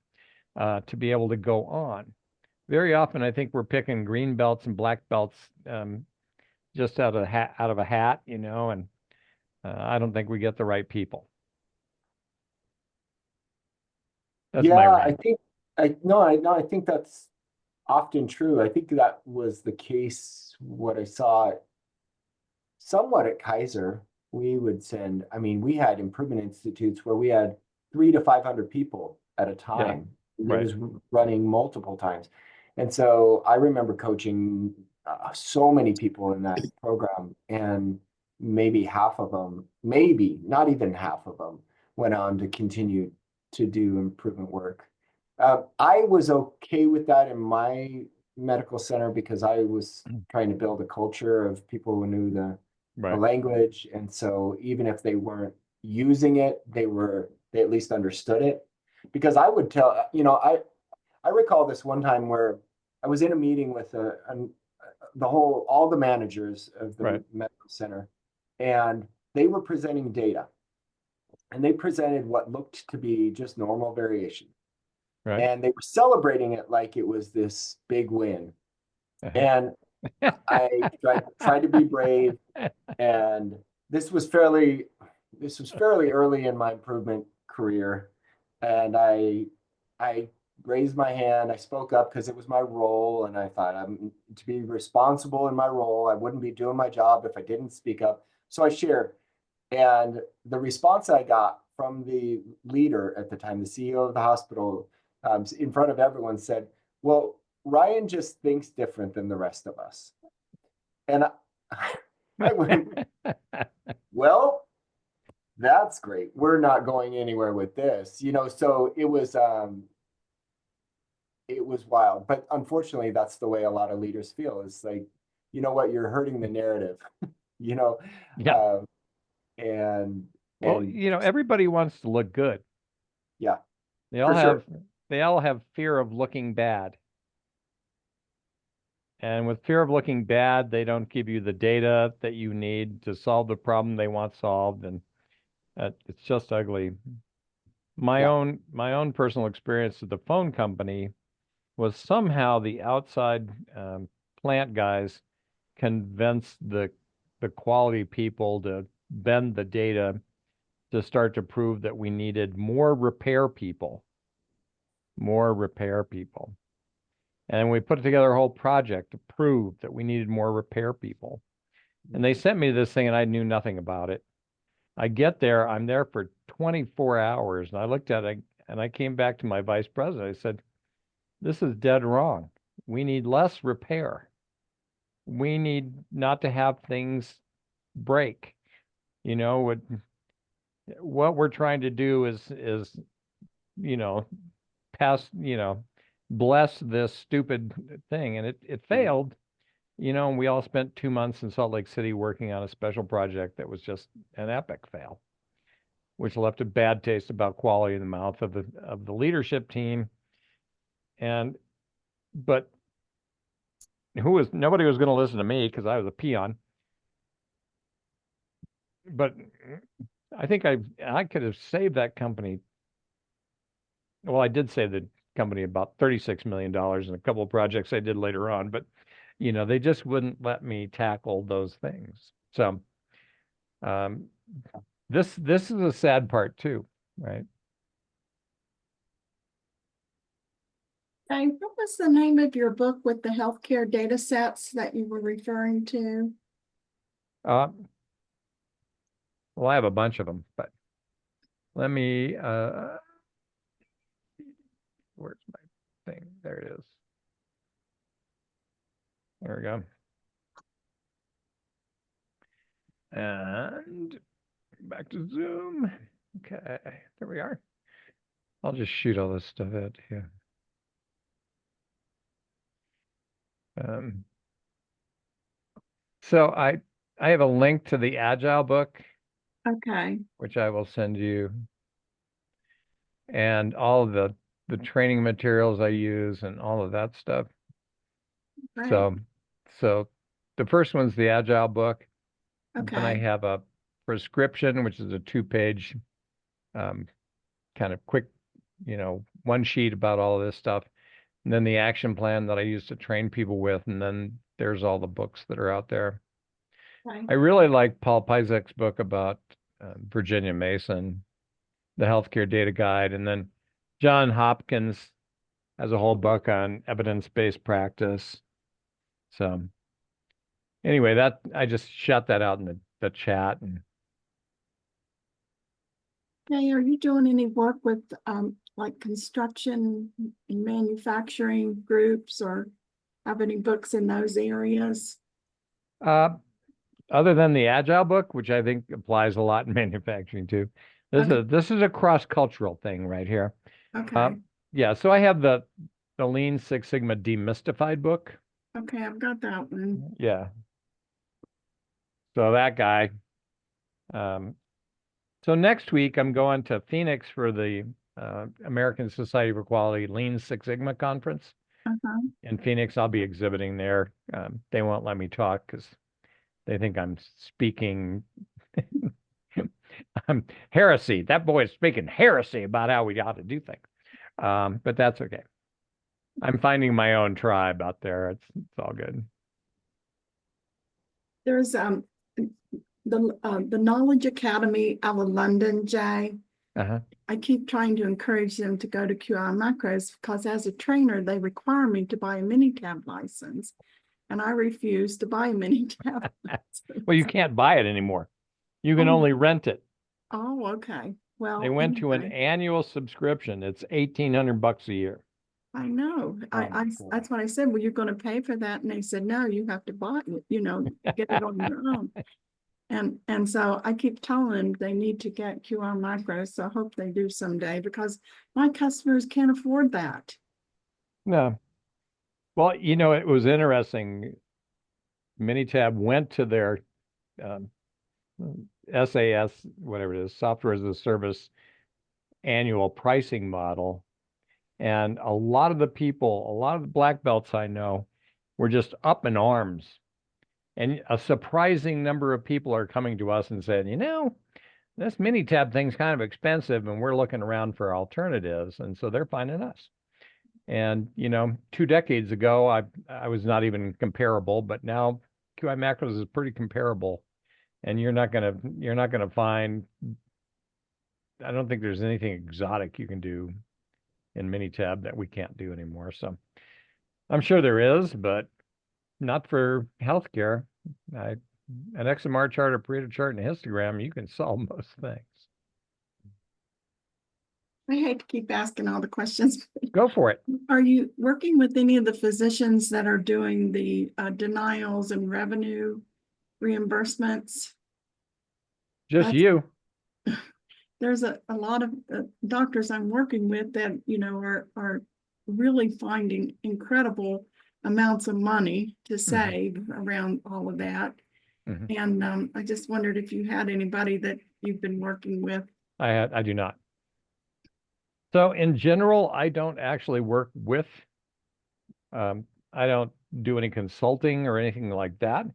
A: to be able to go on. Very often, I think we're picking green belts and black belts just out of a hat, and I don't think we get the right people. That's my
D: Yeah,
A: rant.
D: I think that's often true. I think that was the case, what I saw somewhat at Kaiser. We would send, I mean, we had improvement institutes where we had 300 to 500 people at a time. It
A: right.
D: was running multiple times. And so I remember coaching so many people in that program, and maybe half of them, maybe not even half of them, went on to continue to do improvement work. I was okay with that in my medical center because I was trying to build a culture of people who knew the
A: Right.
D: language. And so even if they weren't using it, they at least understood it. Because I would tell, I recall this one time where I was in a meeting with all the managers of the medical center, and they were presenting data, and they presented what looked to be just normal variation.
A: Right.
D: And they were celebrating it like it was this big win. And I tried to be brave, and this was fairly early in my improvement career, and I raised my hand. I spoke up because it was my role, and I thought I'm to be responsible in my role. I wouldn't be doing my job if I didn't speak up. So I shared, and the response I got from the leader at the time, the CEO of the hospital, in front of everyone, said, "Well, Ryan just thinks different than the rest of us." And I went, "Well, that's great. We're not going anywhere with this." So it was wild. But unfortunately, that's the way a lot of leaders feel. It's like, you know what, you're hurting the narrative,
A: Yeah.
D: And
A: well, everybody wants to look good.
D: Yeah.
A: They all have fear of looking bad. And with fear of looking bad, they don't give you the data that you need to solve the problem they want solved, and it's just ugly. My own personal experience with the phone company was somehow the outside plant guys convinced the quality people to bend the data to start to prove that we needed more repair people. And we put together a whole project to prove that we needed more repair people. And they sent me this thing, and I knew nothing about it. I get there, I'm there for 24 hours, and I looked at it, and I came back to my vice president. I said, "This is dead wrong. We need less repair. We need not to have things break. What we're trying to do is pass, bless this stupid thing." And it failed, and we all spent 2 months in Salt Lake City working on a special project that was just an epic fail, which left a bad taste about quality in the mouth of the leadership team. But nobody was going to listen to me because I was a peon. But I think I could have saved that company. Well, I did save the company about $36 million in a couple of projects I did later on, but they just wouldn't let me tackle those things. So this is a sad part too, right?
C: Okay, what was the name of your book with the healthcare data sets that you were referring to?
A: Uh, well, I have a bunch of them, but let me, where's my thing? There it is. There we go. And back to Zoom. Okay, there we are. I'll just shoot all this stuff out here. So I have a link to the Agile book,
C: Okay,
A: which I will send you, and all of the training materials I use and all of that stuff.
C: great.
A: So the first one's the Agile book. Then I
C: Okay,
A: have a prescription, which is a 2-page kind of quick, one sheet about all of this stuff. And then the action plan that I use to train people with, and then there's all the books that are out there.
C: okay.
A: I really like Paul Pizek's book about Virginia Mason, the Healthcare Data Guide, and then John Hopkins has a whole book on evidence-based practice. So anyway, that I just shot that out in the chat. And
C: Okay, are you doing any work with like construction and manufacturing groups, or have any books in those areas?
A: Other than the Agile book, which I think applies a lot in manufacturing too, this is a cross-cultural thing right here.
C: Okay,
A: Yeah, so I have the Lean Six Sigma Demystified book.
C: okay, I've got that one.
A: Yeah. So that guy. So next week I'm going to Phoenix for the American Society for Quality Lean Six Sigma conference.
C: Uh-huh.
A: In Phoenix, I'll be exhibiting there. They won't let me talk because they think I'm speaking heresy. That boy is speaking heresy about how we ought to do things. But that's okay. I'm finding my own tribe out there. It's all good.
C: There's the Knowledge Academy out of London, Jay.
A: Uh-huh.
C: I keep trying to encourage them to go to QI Macros because as a trainer, they require me to buy a Minitab license, and I refuse to buy a Minitab license.
A: Well, you can't buy it anymore. You can
C: Oh.
A: only rent it.
C: Oh, okay. Well,
A: They went to an
C: anyway,
A: annual subscription. It's $1,800 a year.
C: I know. That's what I said. Well, you're going to pay for that, and they said no. You have to buy it. Get it on your own. And so I keep telling them they need to get QR Macros. So I hope they do someday because my customers can't afford that.
A: No. Well, it was interesting. Minitab went to their um, SAS, whatever it is, software as a service annual pricing model. And a lot of the black belts I know were just up in arms. And a surprising number of people are coming to us and saying, this Minitab thing's kind of expensive and we're looking around for alternatives. And so they're finding us. And, 2 decades ago, I was not even comparable, but now QI Macros is pretty comparable. And you're not gonna find, I don't think there's anything exotic you can do in Minitab that we can't do anymore. So I'm sure there is, but not for healthcare. An XMR chart, a Pareto chart, and a histogram, you can solve most things.
C: I hate to keep asking all the questions.
A: Go for it.
C: Are you working with any of the physicians that are doing the denials and revenue reimbursements?
A: Just you.
C: There's a lot of doctors I'm working with that, are really finding incredible amounts of money to save around all of that. And I just wondered if you had anybody that you've been working with.
A: I do not. So in general, I don't actually work with, I don't do any consulting or anything like that.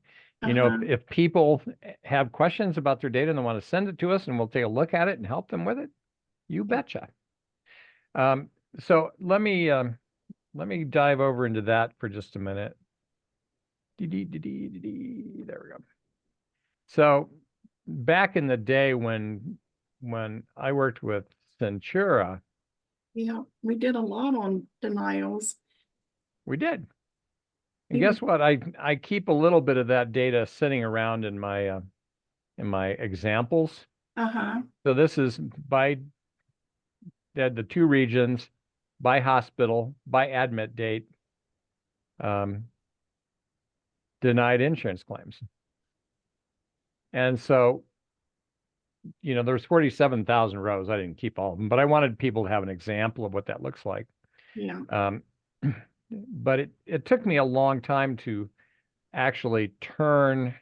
A: If people have questions about their data and they want to send it to us and we'll take a look at it and help them with it, you betcha. So let me dive over into that for just a minute. There we go. So back in the day when I worked with Centura,
C: Yeah, we did a lot on denials.
A: We did. And
C: Even-
A: guess what? I keep a little bit of that data sitting around in my examples.
C: Uh-huh,
A: So this is by the two regions, by hospital, by admit date, denied insurance claims. And so, there's 47,000 rows. I didn't keep all of them, but I wanted people to have an example of what that looks like.
C: yeah,
A: But it took me a long time to actually turn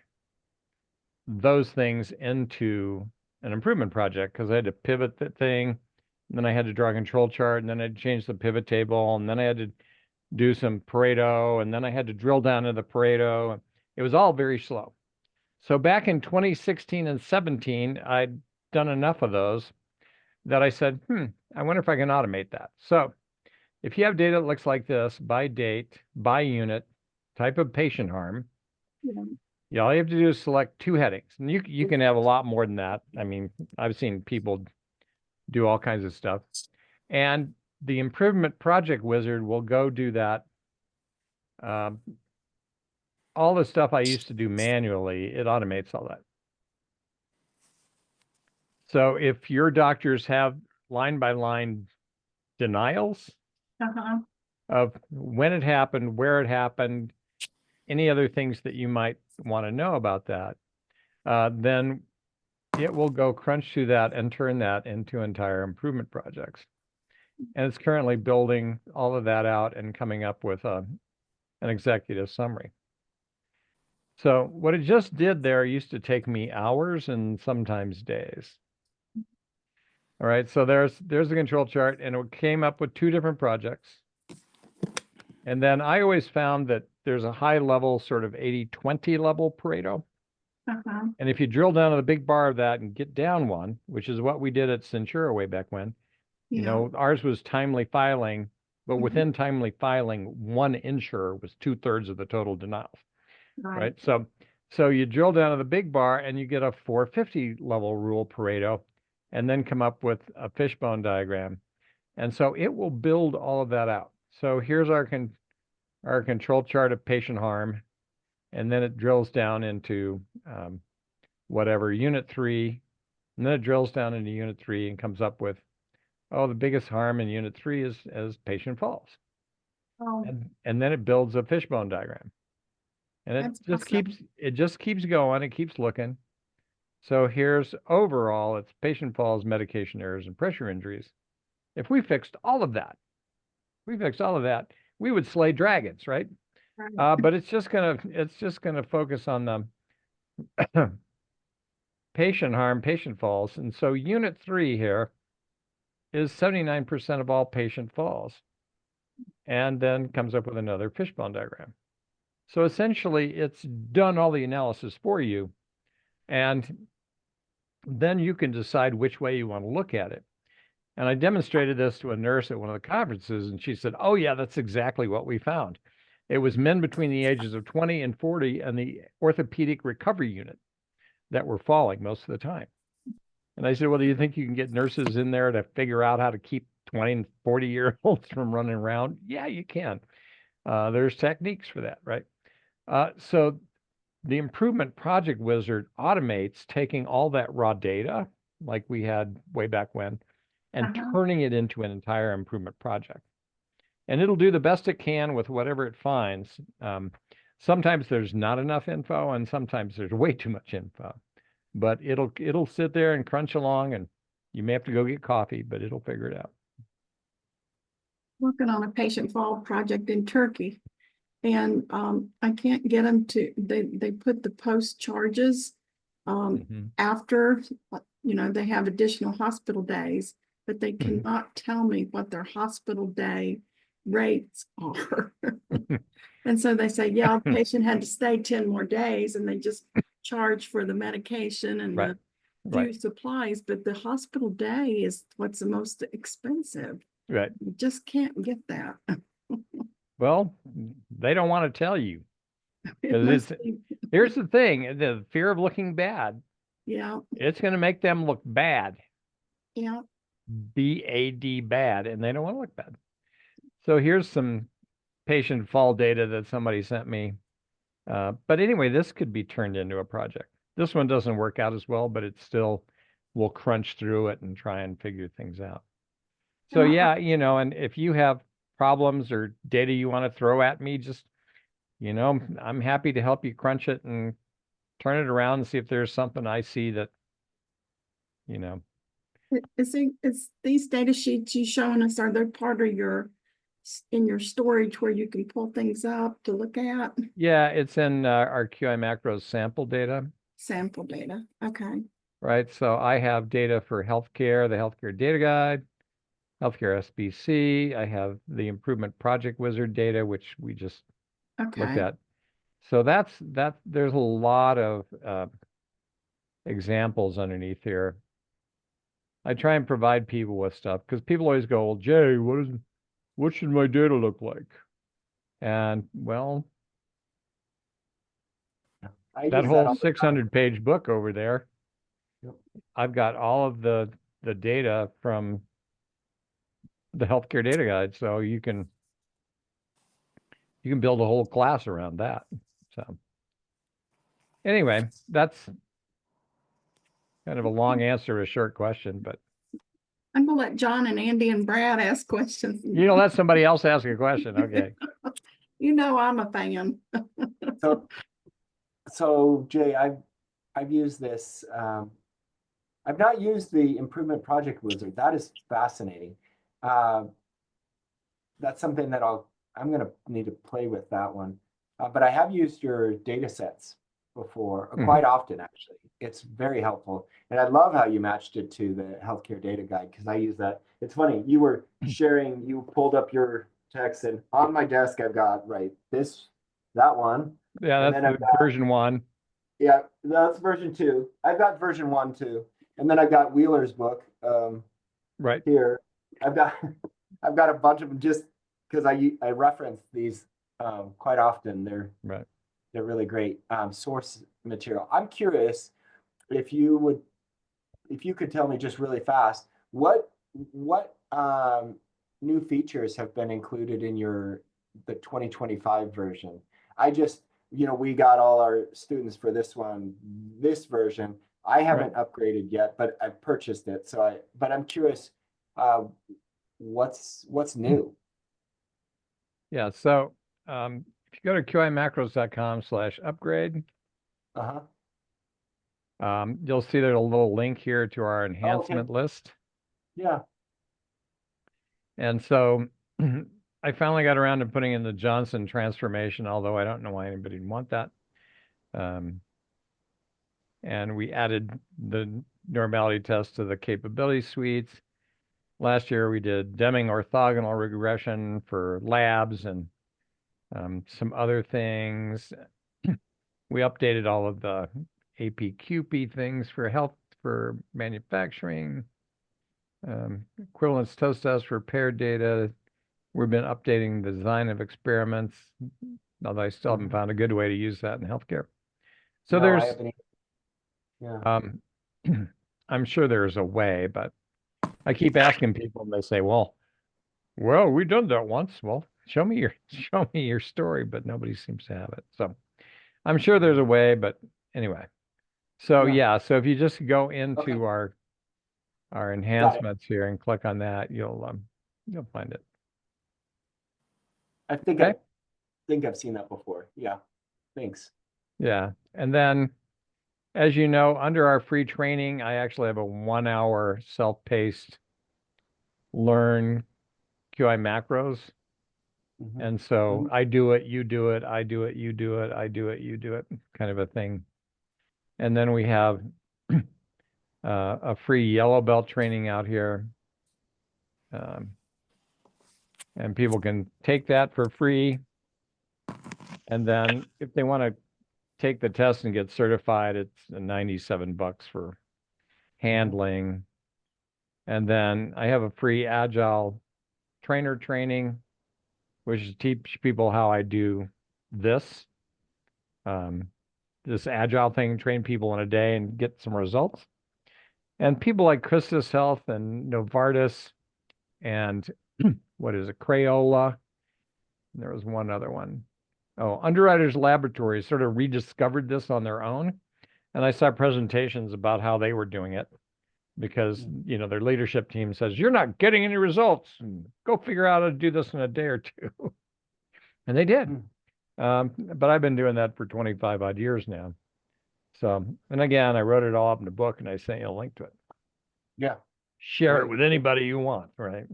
A: those things into an improvement project because I had to pivot the thing, and then I had to draw a control chart, and then I had to change the pivot table, and then I had to do some Pareto, and then I had to drill down into the Pareto. It was all very slow. So back in 2016 and 17, I'd done enough of those that I said, I wonder if I can automate that. So if you have data that looks like this, by date, by unit, type of patient harm,
C: yeah.
A: all you have to do is select two headings. And you can have a lot more than that. I mean, I've seen people do all kinds of stuff. And the improvement project wizard will go do that. All the stuff I used to do manually, it automates all that. So if your doctors have line by line denials
C: Uh-huh,
A: of when it happened, where it happened, any other things that you might want to know about that, then it will go crunch through that and turn that into entire improvement projects. And it's currently building all of that out and coming up with an executive summary. So what it just did there used to take me hours and sometimes days. All right, so there's the control chart, and it came up with two different projects. And then I always found that there's a high level, sort of 80-20 level Pareto.
C: uh-huh,
A: And if you drill down to the big bar of that and get down one, which is what we did at Centura way back when,
C: yeah.
A: ours was timely filing, but
C: Mhm.
A: within timely filing, one insurer was 2/3 of the total denials, right? So you drill down to the big bar and you get a 450 level rule Pareto, and then come up with a fishbone diagram. And so it will build all of that out. So here's our control chart of patient harm, and then it drills down into whatever unit 3, and then it drills down into unit 3 and comes up with, the biggest harm in unit 3 is as patient falls.
C: Oh,
A: And then it builds a fishbone diagram. And
C: That's awesome.
A: it just keeps going, it keeps looking. So here's overall, it's patient falls, medication errors, and pressure injuries. If we fixed all of that, we would slay dragons, right?
C: Right.
A: But it's just gonna focus on the patient harm, patient falls. And so unit 3 here is 79% of all patient falls, and then comes up with another fishbone diagram. So essentially, it's done all the analysis for you, and then you can decide which way you want to look at it. And I demonstrated this to a nurse at one of the conferences, and she said, "Oh yeah, that's exactly what we found. It was men between the ages of 20 and 40 and the orthopedic recovery unit that were falling most of the time." And I said, "Well, do you think you can get nurses in there to figure out how to keep 20 and 40-year-olds from running around?" Yeah, you can. There's techniques for that, right? So the improvement project wizard automates taking all that raw data, like we had way back when, and
C: Uh-huh.
A: turning it into an entire improvement project. And it'll do the best it can with whatever it finds. Sometimes there's not enough info, and sometimes there's way too much info. But it'll sit there and crunch along, and you may have to go get coffee, but it'll figure it out.
C: Working on a patient fall project in Turkey. And I can't get them to, they put the post charges after, they have additional hospital days, but they cannot tell me what their hospital day rates are. And so they say, yeah, the patient had to stay 10 more days, and they just charge for the medication and
A: Right.
C: the few
A: Right.
C: supplies, but the hospital day is what's the most expensive.
A: Right.
C: You just can't get that.
A: Well, they don't want to tell you.
C: It
A: 'Cause
C: must be-
A: here's the thing, the fear of looking bad,
C: Yeah,
A: it's going to make them look bad.
C: yeah.
A: bad, bad, and they don't want to look bad. So here's some patient fall data that somebody sent me. But anyway, this could be turned into a project. This one doesn't work out as well, but it still will crunch through it and try and figure things out. So yeah, and if you have problems or data you want to throw at me, just, I'm happy to help you crunch it and turn it around and see if there's something I see that,
C: Is these data sheets you showing us, are they part of in your storage where you can pull things up to look at?
A: Yeah, it's in our QI macros sample data.
C: Sample data, okay.
A: Right, so I have data for healthcare, the healthcare data guide, healthcare SBC. I have the improvement project wizard data, which we just looked
C: Okay,
A: at. So there's a lot of examples underneath here. I try and provide people with stuff because people always go, well, Jay, what should my data look like? And well,
D: I
A: that
D: use
A: whole
D: all the time.
A: 600-page book over there,
D: Yep.
A: I've got all of the data from the healthcare data guide, so you can build a whole class around that. So anyway, that's kind of a long answer to a short question, but
C: I'm gonna let John and Andy and Brad ask questions.
A: let somebody else ask a question. Okay.
C: I'm a fan.
D: So Jay, I've used this. I've not used the improvement project wizard. That is fascinating. That's something that I'm going to need to play with that one. But I have used your data sets before, quite often actually. It's very helpful. And I love how you matched it to the healthcare data guide because I use that. It's funny, you were sharing, you pulled up your text, and on my desk I've got that one.
A: Yeah, that's version 1.
D: Yeah, that's version 2. I've got version 1 too. And then I've got Wheeler's book
A: right
D: here. I've got a bunch of them just because I reference these quite often. They're really great source material. I'm curious if you could tell me just really fast what new features have been included in the 2025 version. I just we got all our students for this version. I haven't upgraded yet, but I've purchased it. But I'm curious, what's new?
A: Yeah. So if you go to qimacros.com/upgrade, you'll see there's a little link here to our enhancement list.
D: Yeah.
A: And so I finally got around to putting in the Johnson transformation, although I don't know why anybody would want that. And we added the normality test to the capability suites. Last year we did Deming orthogonal regression for labs and some other things. We updated all of the APQP things for manufacturing, equivalence test for paired data. We've been updating the design of experiments, although I still haven't found a good way to use that in healthcare. So I'm sure there's a way, but I keep asking people and they say, well, we've done that once. Well, show me your story, but nobody seems to have it. So I'm sure there's a way, but anyway. So so if you just go into our enhancements here and click on that, you'll find it.
D: I think I've seen that before. Yeah. Thanks.
A: Yeah. And then as you know, under our free training, I actually have a 1-hour self-paced learn QI macros. And so I do it, you do it, I do it, you do it, I do it, you do it, kind of a thing. And then we have a free yellow belt training out here. And people can take that for free. And then if they want to take the test and get certified, it's $97 for handling. And then I have a free agile trainer training, which is teach people how I do this agile thing, train people in a day and get some results. And people like Christus Health and Novartis and what is it, Crayola? There was one other one. Oh, Underwriters Laboratories sort of rediscovered this on their own. And I saw presentations about how they were doing it because, you know, their leadership team says, you're not getting any results. And go figure out how to do this in a day or two. And they did. But I've been doing that for 25 odd years now. So, and again, I wrote it all up in a book and I sent you a link to it.
D: Yeah.
A: Share it
D: Great.
A: with anybody you want, right?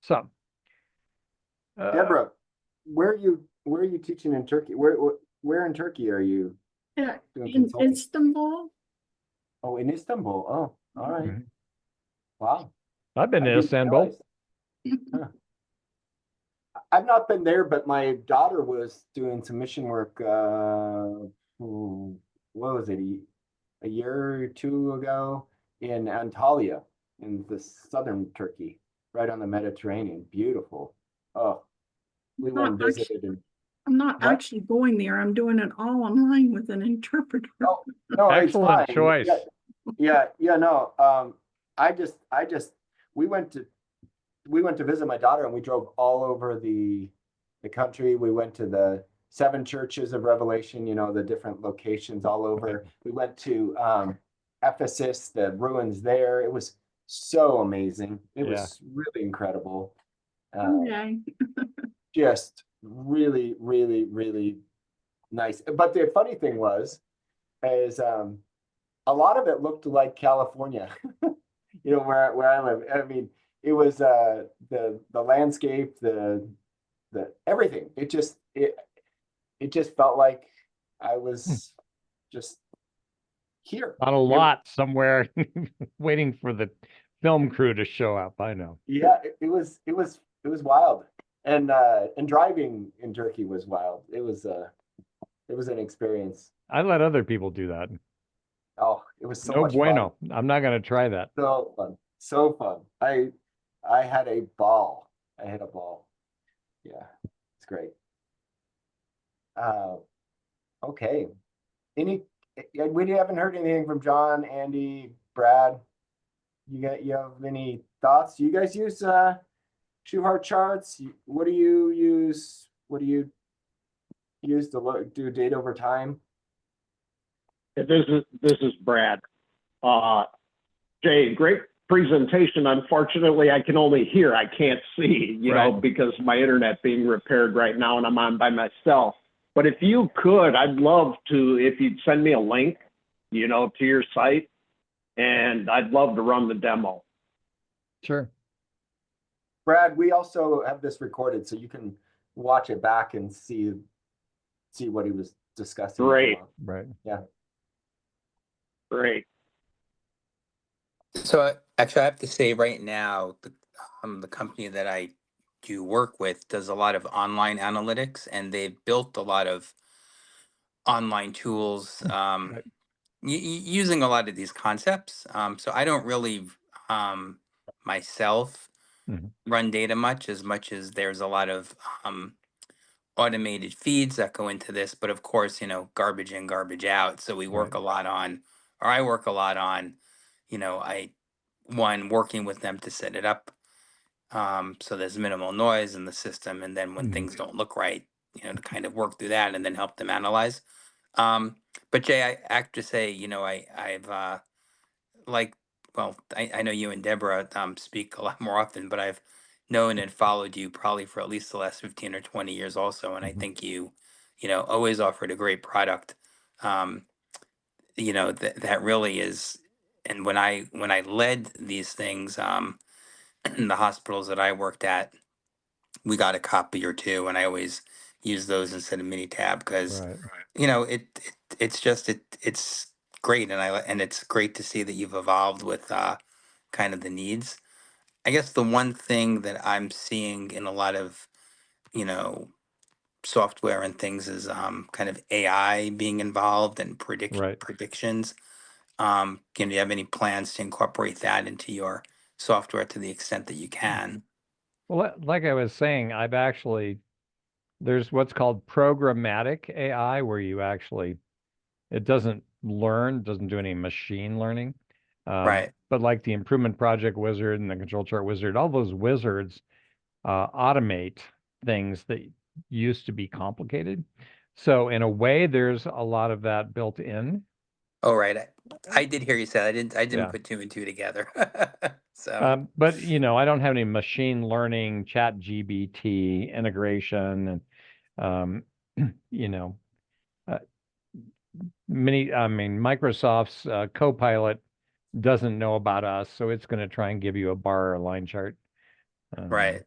A: So,
D: Deborah, where are you teaching in Turkey? Where in Turkey are you doing
C: In
D: consulting?
C: Istanbul.
D: Oh, in Istanbul. Oh, all right.
A: Mhm.
D: Wow.
A: I've been
D: I
A: to
D: didn't
A: Istanbul.
D: realize. Huh. I've not been there, but my daughter was doing some mission work. What was it? A year or two ago in Antalya in the southern Turkey, right on the Mediterranean. Beautiful. Oh, we went and visited. And
C: I'm not
D: what?
C: actually going there. I'm doing it all online with an interpreter.
D: Oh, no, it's
A: Excellent
D: fine.
A: choice.
D: Yeah, no. I just we went to visit my daughter and we drove all over the country. We went to the 7 churches of Revelation, you know, the different locations all over. We went to Ephesus, the ruins there. It was so amazing. It was really incredible.
C: Okay.
D: Just really, really, really nice. But the funny thing is a lot of it looked like California, you know, where I live. I mean, it was the landscape, the everything. It just felt like I was just here.
A: On a lot somewhere waiting for the film crew to show up. I know.
D: Yeah, it was wild. And driving in Turkey was wild. It was an experience.
A: I let other people do that.
D: Oh, it was so
A: No
D: much
A: bueno.
D: fun.
A: I'm not going to try that.
D: So fun. So fun. I had a ball. I had a ball. Yeah, it's great. Okay. We haven't heard anything from John, Andy, Brad. You have any thoughts? Do you guys use Shewhart charts? What do you use? What do you use to do data over time?
E: This is Brad. Jay, great presentation. Unfortunately, I can only hear. I can't see, you know, because my internet being repaired right now and I'm on by myself. But if you could, I'd love to, if you'd send me a link, you know, to your site, and I'd love to run the demo.
A: Sure.
D: Brad, we also have this recorded, so you can watch it back and see what he was discussing.
E: Great.
A: Right.
D: Yeah.
E: Great.
F: So actually, I have to say right now, the company that I do work with does a lot of online analytics, and they've built a lot of online tools
A: Right.
F: using a lot of these concepts. So I don't really myself
A: Mhm.
F: run data much as there's a lot of automated feeds that go into this. But of course, you know, garbage in, garbage out. So we work
A: Right.
F: a lot on, or I work a lot on, you know, working with them to set it up so there's minimal noise in the system, and then when
A: Mhm.
F: things don't look right, you know, to kind of work through that and then help them analyze. But Jay, I have to say, you know, I've like, well, I know you and Deborah speak a lot more often, but I've known and followed you probably for at least the last 15 or 20 years also, and I
A: Mhm.
F: think you know, always offered a great product. Um, you know, that really is. And when I led these things in the hospitals that I worked at, we got a copy or two, and I always use those instead of Minitab because
A: Right.
F: you know it's just it's great, and it's great to see that you've evolved with kind of the needs. I guess the one thing that I'm seeing in a lot of, you know, software and things is kind of AI being involved and
A: Right.
F: predictions. Do you have any plans to incorporate that into your software to the extent that you can?
A: Well, like I was saying, there's what's called programmatic AI, where it doesn't learn, doesn't do any machine learning.
F: Right.
A: But like the improvement project wizard and the control chart wizard, all those wizards automate things that used to be complicated. So in a way, there's a lot of that built in.
F: Oh, right. I did hear you say that. I didn't
A: Yeah.
F: put two and two together. So
A: But I don't have any machine learning, chat GBT integration, and uh, Microsoft's Copilot doesn't know about us, so it's going to try and give you a bar or a line chart.
F: right.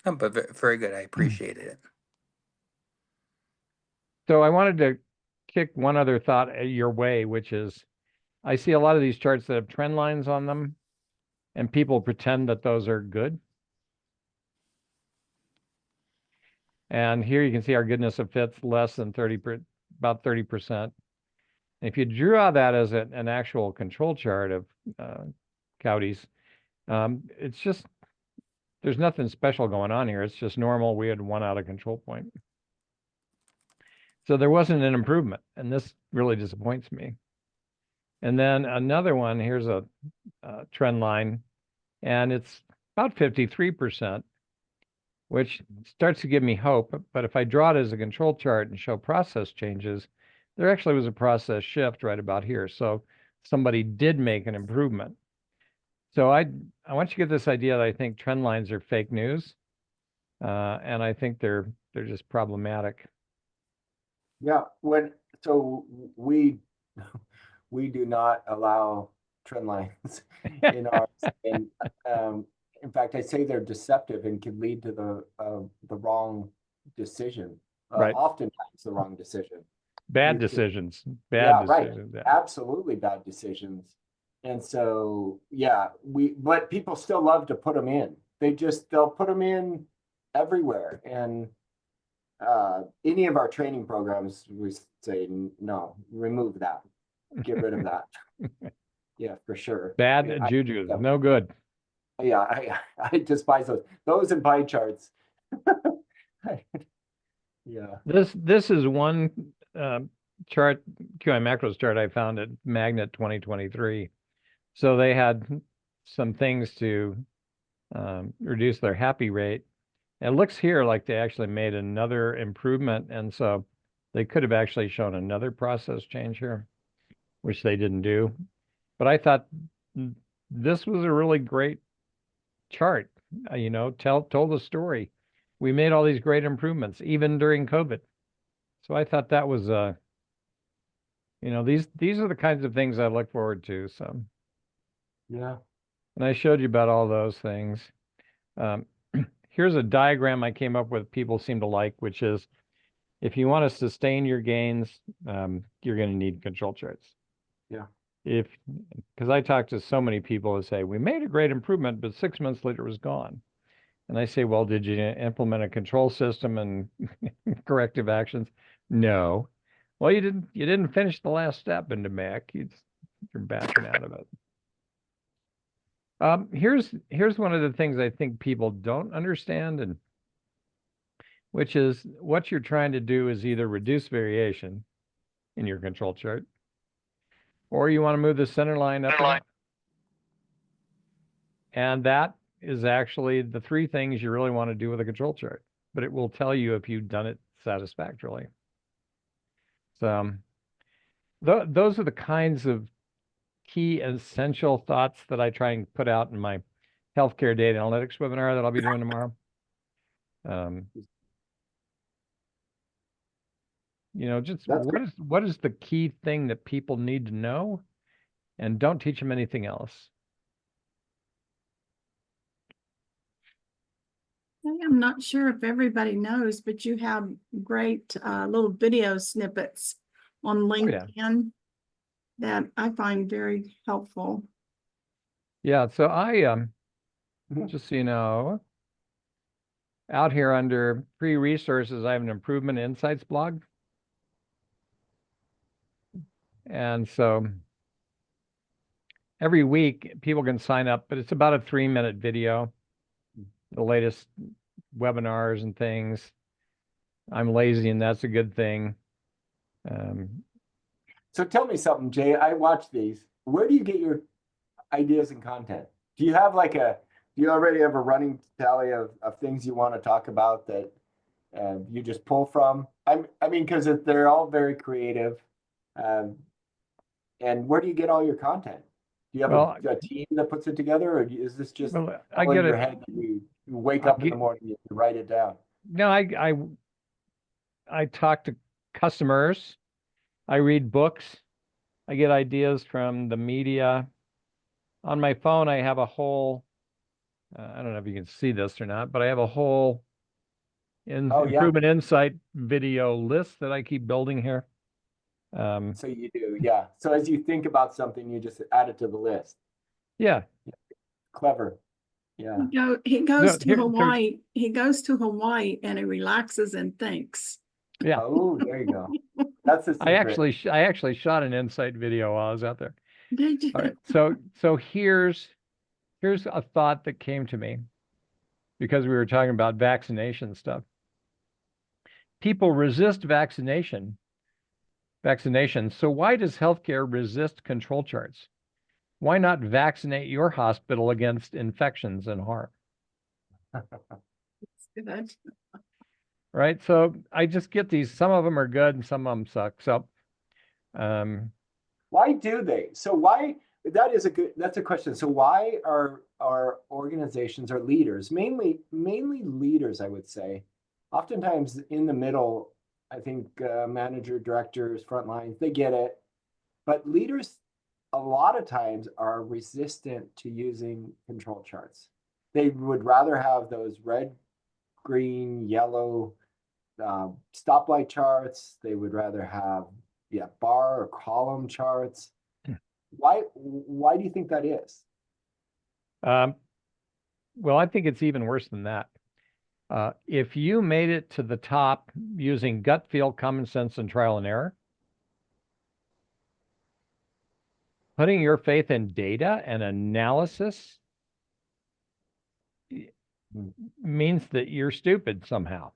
F: But very good. I appreciated it.
A: So I wanted to kick one other thought your way, which is I see a lot of these charts that have trend lines on them, and people pretend that those are good. And here you can see our goodness of fits less than 30%, about 30%. If you draw that as an actual control chart of Cowdy's, it's just, there's nothing special going on here. It's just normal. We had one out of control point. So there wasn't an improvement, and this really disappoints me. And then another one, here's a trend line, and it's about 53%, which starts to give me hope. But if I draw it as a control chart and show process changes, there actually was a process shift right about here. So somebody did make an improvement. So I want you to get this idea that I think trend lines are fake news, and I think they're just problematic.
D: Yeah, so we do not allow trend lines in ours, and in fact, I say they're deceptive and can lead to the wrong decision.
A: Right.
D: Oftentimes the wrong decision.
A: Bad decisions. Bad decisions.
D: Right. Absolutely bad decisions. And so, yeah, but people still love to put them in. They'll put them in everywhere. And any of our training programs, we say, no, remove that, get rid of that. Yeah, for sure.
A: Bad juju, no good.
D: Yeah, I despise those in pie charts. Yeah.
A: This is one chart, QI macros chart I found at Magnet 2023. So they had some things to reduce their happy rate. It looks here like they actually made another improvement, and so they could have actually shown another process change here, which they didn't do. But I thought this was a really great chart. Told the story. We made all these great improvements, even during COVID. So I thought that was these are the kinds of things I look forward to. So
D: yeah.
A: And I showed you about all those things. Here's a diagram I came up with people seem to like, which is if you want to sustain your gains, you're going to need control charts.
D: Yeah.
A: Because I talk to so many people who say, we made a great improvement, but 6 months later it was gone. And I say, well, did you implement a control system and corrective actions? No. Well, you didn't finish the last step into Mac. You're backing out of it. Here's one of the things I think people don't understand, and which is what you're trying to do is either reduce variation in your control chart, or you want to move the center line up. And that is actually the three things you really want to do with a control chart, but it will tell you if you've done it satisfactorily. So those are the kinds of key essential thoughts that I try and put out in my healthcare data analytics webinar that I'll be doing tomorrow. Just what is the key thing that people need to know, and don't teach them anything else.
C: I'm not sure if everybody knows, but you have great little video snippets on LinkedIn that I find very helpful.
A: Yeah, so I just so you know, out here under free resources, I have an improvement insights blog. And so every week people can sign up, but it's about a 3-minute video, the latest webinars and things. I'm lazy, and that's a good thing.
D: So tell me something, Jay. I watch these. Where do you get your ideas and content? Do you have like do you already have a running tally of things you want to talk about that you just pull from? I mean, because they're all very creative. Um, and where do you get all your content? Do you have a team that puts it together, or is this just
A: I
D: all
A: get
D: in your
A: it.
D: head that you wake up in the morning, you write it down?
A: No, I talk to customers. I read books. I get ideas from the media. On my phone, I have a whole, I don't know if you can see this or not, but I have a whole improvement insight video list that I keep building here.
D: So you do, yeah. So as you think about something, you just add it to the list.
A: Yeah.
D: Clever. Yeah.
C: He goes to Hawaii. He goes to Hawaii and he relaxes and thinks.
A: Yeah.
D: Oh, there you go. That's the secret.
A: I actually shot an insight video while I was out there.
C: Did you?
A: All right. So here's a thought that came to me because we were talking about vaccination stuff. People resist vaccination. So why does healthcare resist control charts? Why not vaccinate your hospital against infections and harm?
C: Good.
A: Right. So I just get these. Some of them are good and some of them suck. So,
D: why do they? So why? That's a question. So why are organizations or leaders, mainly leaders, I would say, oftentimes in the middle, I think manager, directors, front lines, they get it, but leaders a lot of times are resistant to using control charts. They would rather have those red, green, yellow stoplight charts. They would rather have bar or column charts. Why do you think that is?
A: Well, I think it's even worse than that. If you made it to the top using gut feel, common sense, and trial and error, putting your faith in data and analysis means that you're stupid somehow.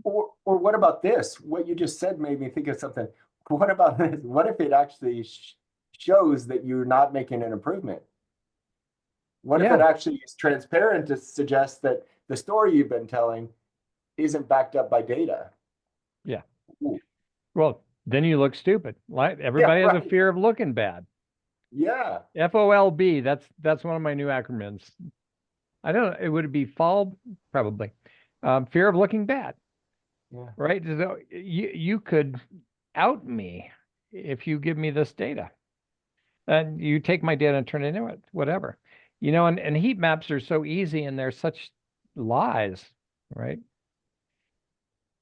D: Or what about this? What you just said made me think of something. What about this? What if it actually shows that you're not making an improvement? What if it actually is transparent to suggest that the story you've been telling isn't backed up by data?
A: Yeah. Ooh. Well, then you look stupid. Everybody has a fear of looking bad.
D: Yeah.
A: FOLB, that's one of my new acronyms. I don't know, it would be FOLB, probably. Fear of looking bad.
D: Yeah.
A: Right? So you could out me if you give me this data. And you take my data and turn it into it, whatever. And heat maps are so easy and they're such lies, right?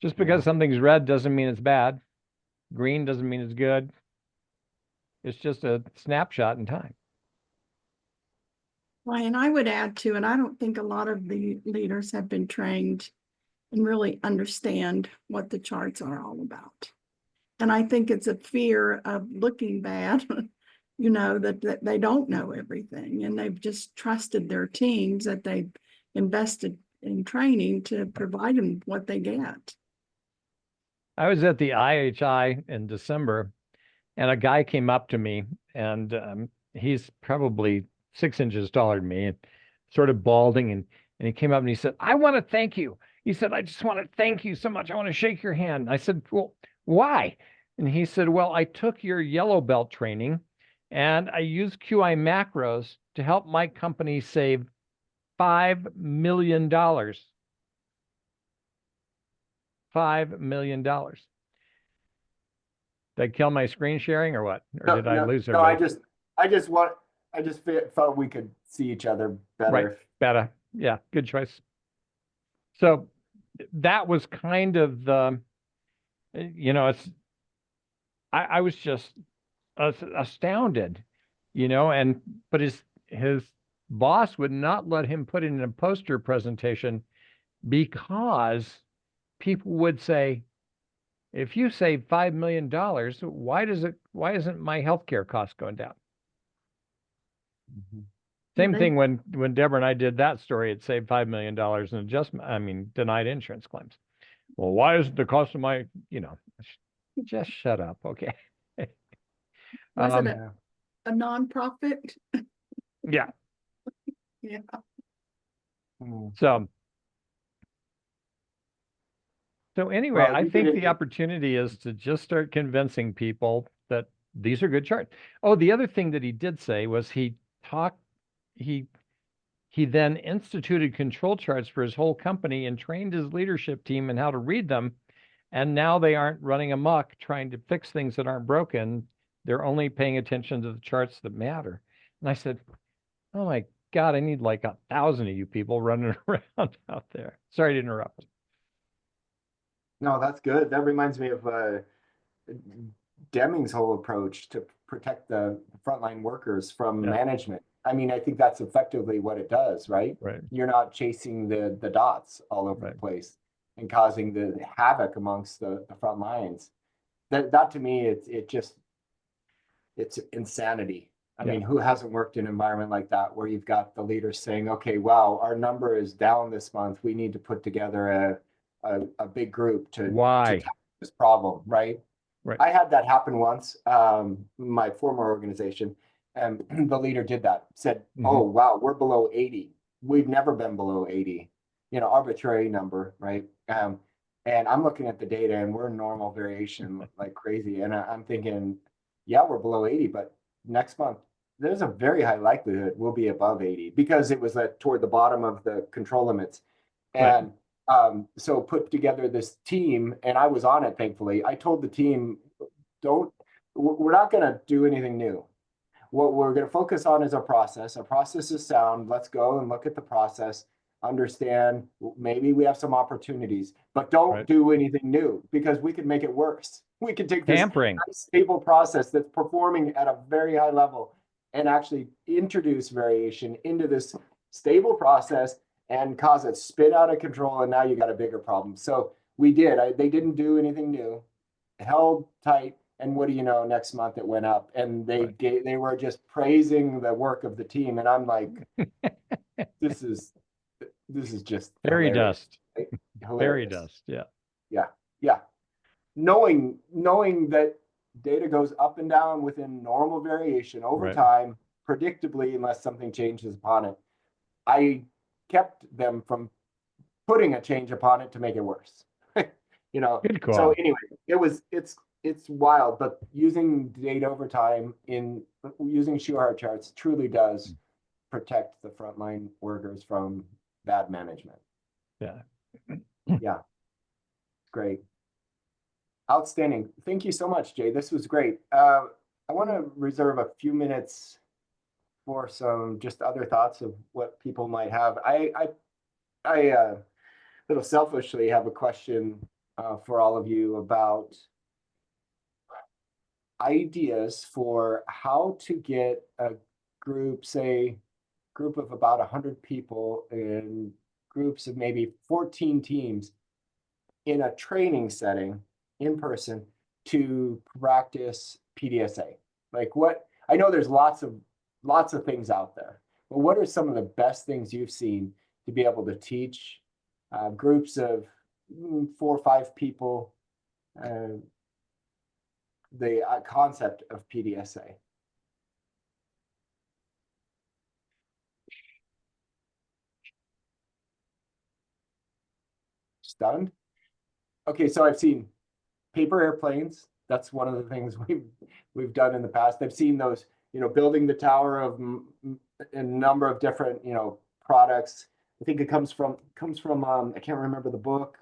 A: Just because something's red doesn't mean it's bad. Green doesn't mean it's good. It's just a snapshot in time.
C: Well, and I would add to, and I don't think a lot of the leaders have been trained and really understand what the charts are all about. And I think it's a fear of looking bad, that they don't know everything and they've just trusted their teams that they've invested in training to provide them what they get.
A: I was at the IHI in December and a guy came up to me and he's probably 6 inches taller than me and sort of balding. And he came up and he said, I want to thank you. He said, I just want to thank you so much. I want to shake your hand. I said, well, why? And he said, well, I took your yellow belt training and I used QI macros to help my company save $5 million. $5 million. Did I kill my screen sharing or what? Or did I lose everybody?
D: No, I just felt we could see each other better.
A: Right, better. Yeah, good choice. So that was kind of the, I was just astounded, but his boss would not let him put it in a poster presentation because people would say, if you save $5 million, why isn't my healthcare cost going down? Mm-hmm. Same thing when Deborah and I did that story, it saved $5 million in denied insurance claims. Well, why isn't the cost of my, Just shut up, okay?
C: Was it
D: Yeah.
C: a nonprofit?
A: Yeah.
C: Yeah.
D: Hmm.
A: So anyway,
D: Well,
A: I
D: you
A: think
D: did
A: the
D: it.
A: opportunity is to just start convincing people that these are good charts. Oh, the other thing that he did say was talked, he he then instituted control charts for his whole company and trained his leadership team in how to read them. And now they aren't running amok trying to fix things that aren't broken. They're only paying attention to the charts that matter. And I said, oh my God, I need like 1,000 of you people running around out there. Sorry to interrupt.
D: No, that's good. That reminds me of Deming's whole approach to protect the frontline workers from
A: Yeah.
D: management. I mean, I think that's effectively what it does, right?
A: Right.
D: You're not chasing the dots all over
A: Right.
D: the place and causing the havoc amongst the front lines. That to me, it's insanity. I
A: Yeah.
D: mean, who hasn't worked in an environment like that where you've got the leaders saying, okay, wow, our number is down this month. We need to put together a big group to
A: Why?
D: tackle this problem, right?
A: Right.
D: I had that happen once, my former organization, and the leader did that, said, oh, wow, we're below 80. We've never been below 80, arbitrary number, right? And I'm looking at the data and we're normal variation like crazy. And I'm thinking, yeah, we're below 80, but next month, there's a very high likelihood we'll be above 80 because it was toward the bottom of the control limits.
A: Right.
D: And so put together this team, and I was on it, thankfully. I told the team, we're not going to do anything new. What we're going to focus on is our process. Our process is sound. Let's go and look at the process, understand maybe we have some opportunities, but don't
A: Right.
D: do anything new because we could make it worse. We could take this
A: Tampering.
D: nice, stable process that's performing at a very high level and actually introduce variation into this stable process and cause it spin out of control. And now you got a bigger problem. So we did. They didn't do anything new, held tight. And what do you know? Next month it went up, and they were just praising the work of the team. And I'm like, this is just
A: Fairy
D: hilarious.
A: dust.
D: Right?
A: Fairy
D: Hilarious.
A: dust. Yeah.
D: Yeah. Knowing that data goes up and down within normal variation over
A: Right.
D: time, predictably, unless something changes upon it. I kept them from putting a change upon it to make it worse.
A: Good call.
D: So anyway, it's wild, but using data over time using Shewhart charts truly does protect the frontline workers from bad management.
A: Yeah.
D: Yeah. Great. Outstanding. Thank you so much, Jay. This was great. I want to reserve a few minutes for some just other thoughts of what people might have. I little selfishly have a question for all of you about ideas for how to get a group, say, group of about 100 people in groups of maybe 14 teams in a training setting in person to practice PDSA. Like I know there's lots of things out there, but what are some of the best things you've seen to be able to teach groups of 4 or 5 people the concept of PDSA? Stunned? Okay, so I've seen paper airplanes. That's one of the things we've done in the past. I've seen those, building the tower of a number of different, products. I think it comes from I can't remember the book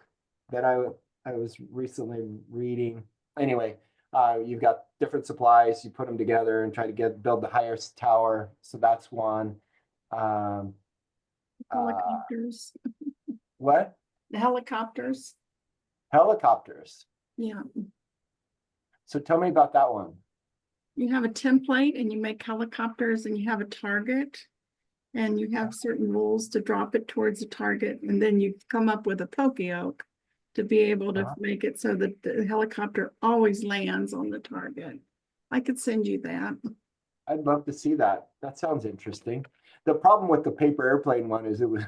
D: that I was recently reading. Anyway, you've got different supplies. You put them together and try to build the highest tower. So that's one.
C: Helicopters.
D: What?
C: The helicopters.
D: Helicopters.
C: Yeah.
D: So tell me about that one.
C: You have a template and you make helicopters and you have a target and you have certain rules to drop it towards the target. And then you come up with a poke-yoke to be able to make it so that the helicopter always lands on the target. I could send you that.
D: I'd love to see that. That sounds interesting. the problem with the paper airplane one is it was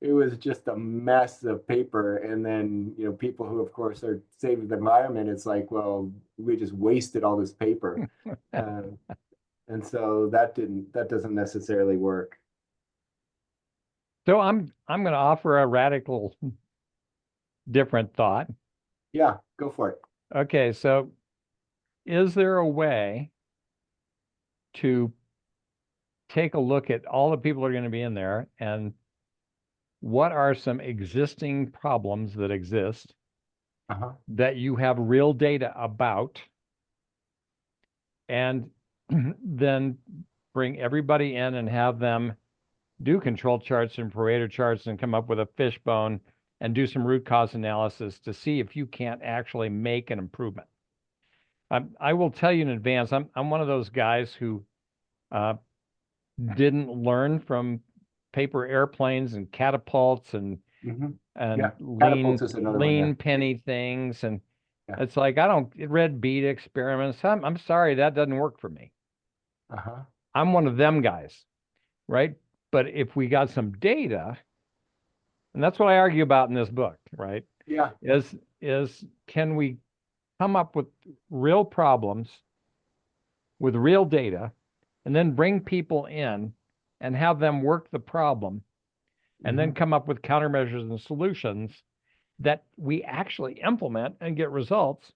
D: it was just a mess of paper. And then, you know, people who of course are saving the environment, it's like, well, we just wasted all this paper. And so that doesn't necessarily work.
A: So I'm going to offer a radical different thought.
D: Yeah, go for it.
A: Okay, so is there a way to take a look at all the people who are going to be in there and what are some existing problems that exist that you have real data about, and then bring everybody in and have them do control charts and Pareto charts and come up with a fishbone and do some root cause analysis to see if you can't actually make an improvement. I will tell you in advance, I'm one of those guys who didn't learn from paper airplanes and catapults and
D: Yeah, catapults is another one,
A: lean
D: yeah.
A: penny things, and
D: Yeah.
A: it's like I don't red bead experiments. I'm sorry, that doesn't work for me. I'm one of them guys, right? But if we got some data, and that's what I argue about in this book, right?
D: Yeah.
A: Is can we come up with real problems with real data and then bring people in and have them work the problem and then come up with countermeasures and solutions that we actually implement and get results.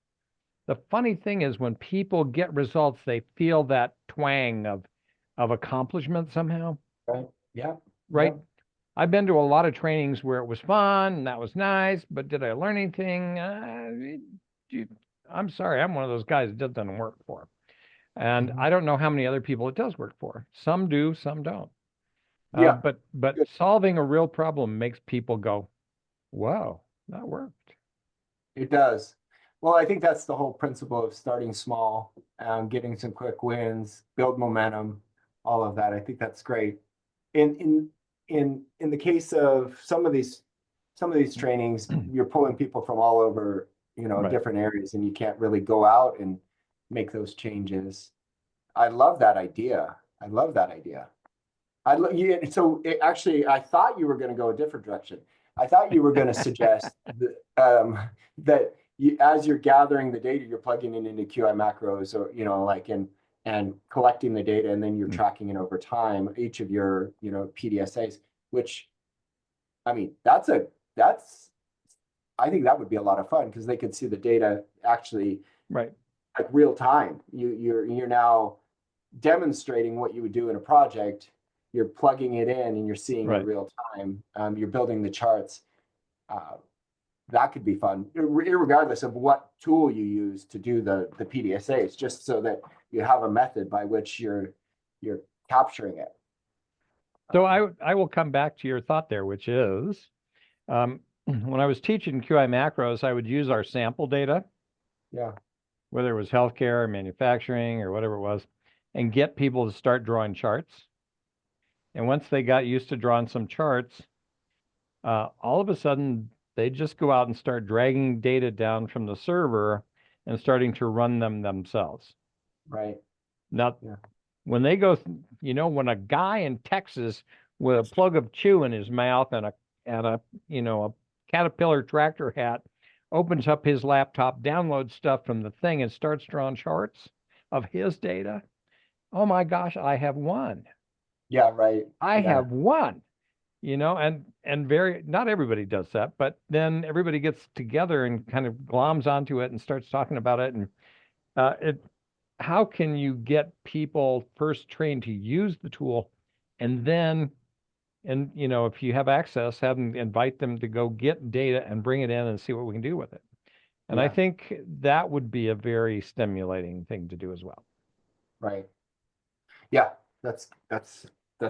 A: The funny thing is when people get results, they feel that twang of accomplishment somehow.
D: Right. Yeah.
A: Right.
D: Yeah.
A: I've been to a lot of trainings where it was fun and that was nice, but did I learn anything? I'm sorry, I'm one of those guys it doesn't work for. And I don't know how many other people it does work for. Some do, some don't.
D: Yeah.
A: But
D: Good.
A: solving a real problem makes people go, whoa, that worked.
D: It does. Well, I think that's the whole principle of starting small, getting some quick wins, build momentum, all of that. I think that's great. In the case of some of these trainings, you're pulling people from all over, you know,
A: Right.
D: different areas, and you can't really go out and make those changes. I love that idea. Actually, I thought you were going to go a different direction. I thought you were going to suggest that as you're gathering the data, you're plugging it into QI macros, or, you know, like, and collecting the data, and then you're tracking it over time, each of your, you know, PDSAs, which, I mean, I think that would be a lot of fun because they could see the data actually
A: Right.
D: like real time. You're now demonstrating what you would do in a project. You're plugging it in and you're seeing
A: Right.
D: it real time. You're building the charts. That could be fun, regardless of what tool you use to do the PDSAs, just so that you have a method by which you're capturing it.
A: So I will come back to your thought there, which is when I was teaching QI macros, I would use our sample data.
D: Yeah.
A: Whether it was healthcare or manufacturing or whatever it was, and get people to start drawing charts. And once they got used to drawing some charts, all of a sudden they just go out and start dragging data down from the server and starting to run them themselves.
D: Right.
A: Now, when they go, you know, when a guy in Texas with a plug of chew in his mouth and a you know, a Caterpillar tractor hat opens up his laptop, downloads stuff from the thing, and starts drawing charts of his data. Oh my gosh, I have won.
D: Yeah, right.
A: I have won. You know, and not everybody does that, but then everybody gets together and kind of gloms onto it and starts talking about it. And how can you get people first trained to use the tool, and then, and you know, if you have access, have them invite them to go get data and bring it in and see what we can do with it. And I think that would be a very stimulating thing to do as well.
D: Right. Yeah, that's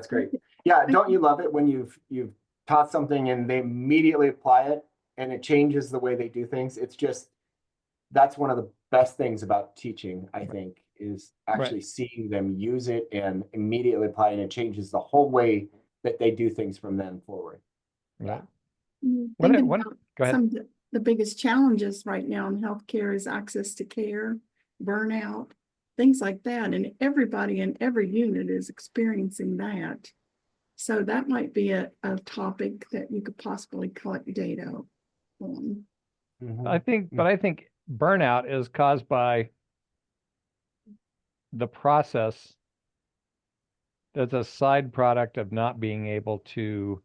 D: great. Yeah, don't you love it when you've taught something and they immediately apply it and it changes the way they do things? It's just, that's one of the best things about teaching, I think, is actually seeing them use it and immediately apply it, and it changes the whole way that they do things from then forward.
A: Right.
C: Thinking
A: Go
C: about
A: ahead.
C: some of the biggest challenges right now in healthcare is access to care, burnout, things like that. And everybody in every unit is experiencing that. So that might be a topic that you could possibly collect data on.
A: I think, but I think burnout is caused by the process that's a side product of not being able to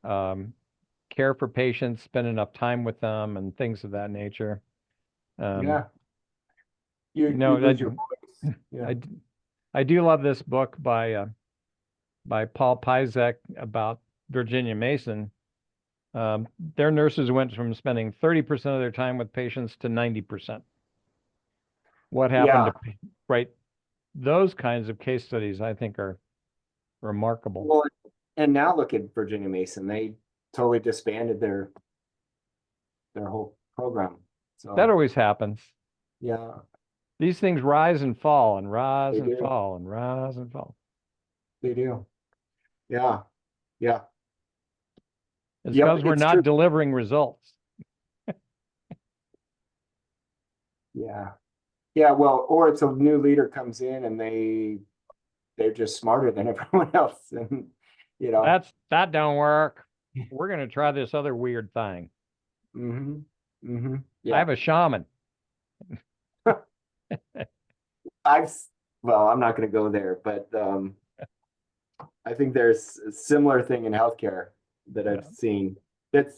A: care for patients, spend enough time with them, and things of that nature.
D: Yeah. You
A: know,
D: lose your voice. Yeah.
A: I do love this book by Paul Pizek about Virginia Mason. Their nurses went from spending 30% of their time with patients to 90%. What happened to, right? Those kinds of case studies, I think, are remarkable.
D: Well, and now look at Virginia Mason. They totally disbanded their whole program. So
A: that always happens.
D: Yeah.
A: These things rise and fall and rise
D: They
A: and
D: do.
A: fall and rise and fall.
D: They do. Yeah. Yeah.
A: It's
D: Yep,
A: because we're
D: it's
A: not
D: true.
A: delivering results.
D: Yeah. Yeah. Well, or it's a new leader comes in and they're just smarter than everyone else. And you know,
A: That don't work. We're gonna try this other weird thing.
D: I
A: I have a shaman.
D: well, I'm not going to go there, but I think there's a similar thing in healthcare that I've seen that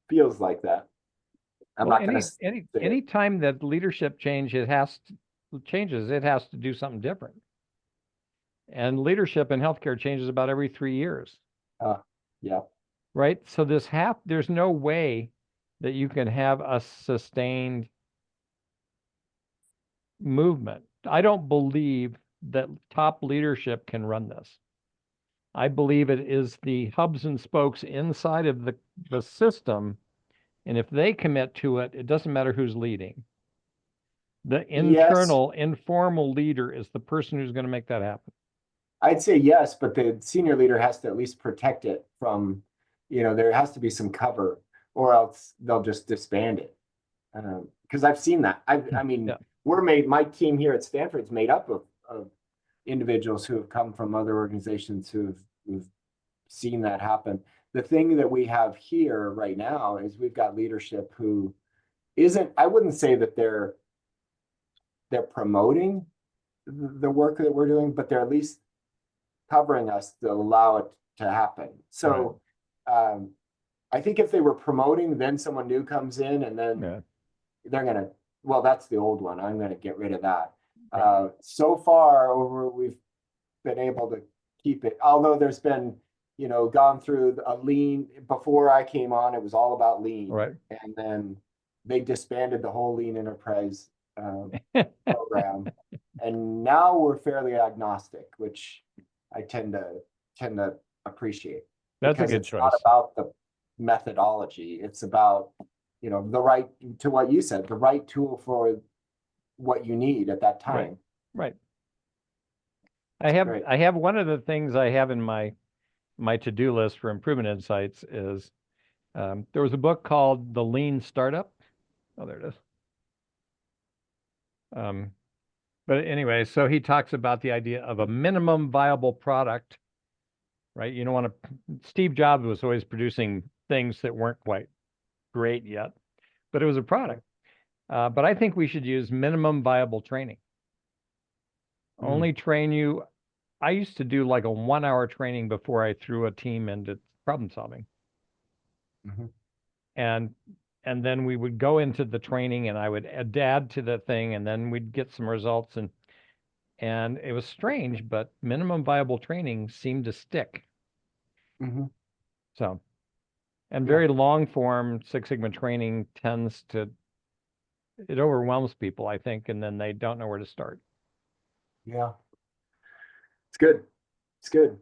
D: feels like that. I'm
A: Well,
D: not going to
A: any time that leadership changes, it has to do something different. And leadership in healthcare changes about every 3 years.
D: Yeah.
A: Right. So there's no way that you can have a sustained movement. I don't believe that top leadership can run this. I believe it is the hubs and spokes inside of the system. And if they commit to it, it doesn't matter who's leading. The internal, informal leader is the person who's going to make that happen.
D: I'd say yes, but the senior leader has to at least protect it from, there has to be some cover, or else they'll just disband it. Because I've seen that. I mean, my team here at Stanford's made up of individuals who have come from other organizations who've seen that happen. The thing that we have here right now is we've got leadership who I wouldn't say that they're promoting the work that we're doing, but they're at least covering us to allow it to happen. So I think if they were promoting, then someone new comes in and then they're going to, well, that's the old one. I'm going to get rid of that. So far we've been able to keep it, although there's been, gone through a lean. Before I came on, it was all about lean.
A: Right.
D: And then they disbanded the whole lean enterprise program. And now we're fairly agnostic, which I tend to appreciate.
A: That's a good choice.
D: It's not about the methodology. It's about, the right, to what you said, the right tool for what you need at that time.
A: Right. I have one of the things I have in my to-do list for improvement insights is there was a book called The Lean Startup. Oh, there it is. But anyway, so he talks about the idea of a minimum viable product, right? You don't want to, Steve Jobs was always producing things that weren't quite great yet, but it was a product. But I think we should use minimum viable training. Only train you. I used to do like a 1-hour training before I threw a team into problem solving. And then we would go into the training and I would add to the thing and then we'd get some results and it was strange, but minimum viable training seemed to stick. So, and very long form Six Sigma training it overwhelms people, I think, and then they don't know where to start.
D: Yeah. It's good. It's good.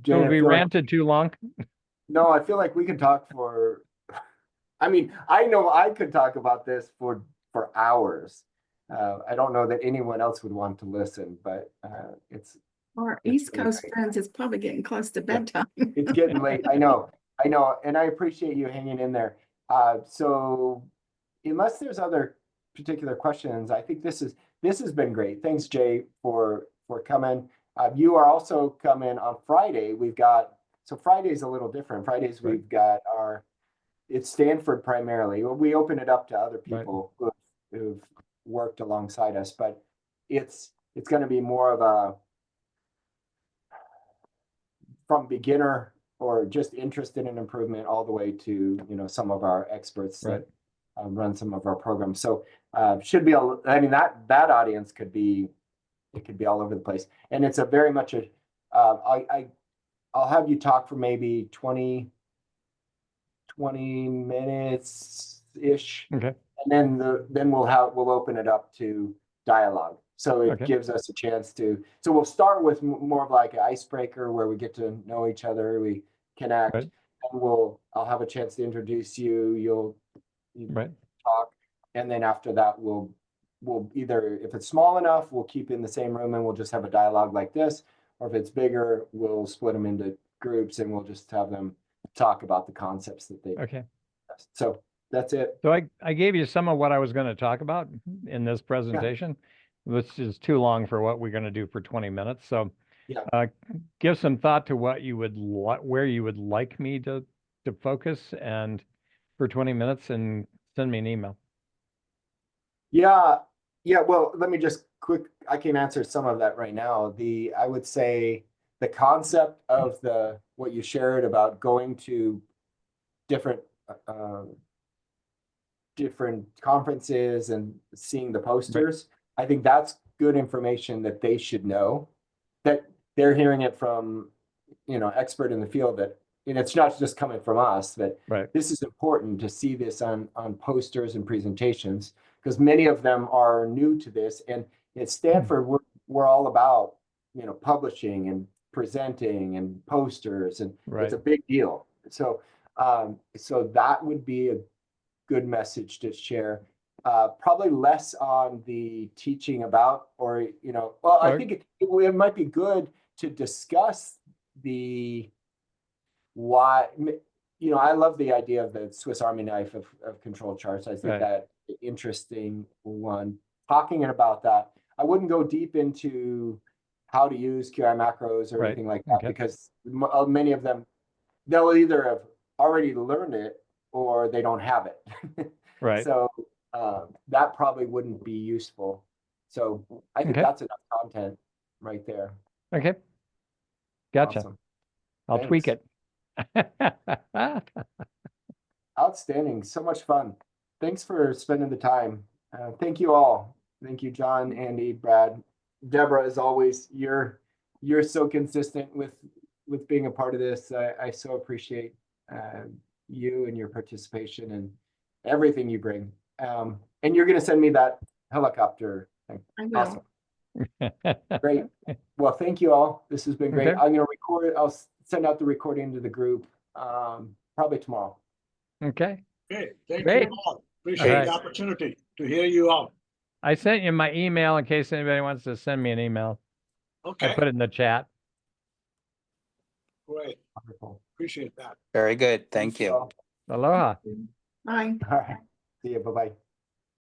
A: So we ranted too long?
D: No, I feel like we could talk for, I mean, I know I could talk about this for hours. I don't know that anyone else would want to listen, but
C: our East Coast friends is probably getting close to bedtime.
D: It's getting late. I know. And I appreciate you hanging in there. So unless there's other particular questions, I think this has been great. Thanks, Jay, for coming. You are also coming on Friday. So Friday's a little different. Fridays
A: Right.
D: we've got it's Stanford primarily. We open it up to other
A: Right.
D: people who've worked alongside us, but it's going to be more of a from beginner or just interested in improvement all the way to, some of our experts
A: Right.
D: that run some of our programs. So should be, I mean, that audience could be all over the place. And it's a very much I'll have you talk for maybe 20 minutes-ish.
A: Okay.
D: And then we'll open it up to dialogue. So it
A: Okay.
D: gives us a chance so we'll start with more of like an icebreaker where we get to know each other, we connect,
A: Right.
D: and I'll have a chance to introduce you, you
A: Right.
D: talk, and then after that we'll either, if it's small enough, we'll keep in the same room and we'll just have a dialogue like this, or if it's bigger, we'll split them into groups and we'll just have them talk about the concepts that they.
A: Okay.
D: So that's it.
A: So I gave you some of what I was going to talk about in this presentation, which is too long for what we're going to do for 20 minutes. So give some thought to what you would where you would like me to focus and for 20 minutes, and send me an email.
D: Yeah. Well, let me just I can answer some of that right now. I would say the concept of what you shared about going to different conferences and seeing the posters, I think that's good information that they should know, that they're hearing it from, expert in the field, that, it's not just coming from us, that this is important to see this on posters and presentations, because many of them are new to this. And at Stanford, we're all about, publishing and presenting and posters, and it's a big deal. So that would be a good message to share. Probably less on the teaching about, or, I think it might be good to discuss why, I love the idea of the Swiss Army knife of control charts. I think that interesting one. Talking about that, I wouldn't go deep into how to use QI macros or anything like that, because many of them, they'll either have already learned it or they don't have it. So that probably wouldn't be useful. So I think that's enough content right there.
A: Okay. Gotcha.
D: Awesome.
A: I'll tweak it.
D: Outstanding. So much fun. Thanks for spending the time. Thank you all. Thank you, John, Andy, Brad, Deborah. As always, you're so consistent with being a part of this. I so appreciate you and your participation and everything you bring. And you're going to send me that helicopter thing.
C: I will.
D: Awesome. Great. Well, thank you all. This has been great. I'm going to record it. I'll send out the recording to the group probably tomorrow.
A: Okay.
G: Okay, thank
A: Great.
G: you all. Appreciate the opportunity to hear you out.
A: I sent you my email in case anybody wants to send me an email.
G: Okay,
A: I put it in the chat.
G: great.
D: Wonderful.
G: Appreciate that.
F: Very good. Thank you.
D: all.
A: Aloha.
C: Bye.
D: All right. See you. Bye-bye.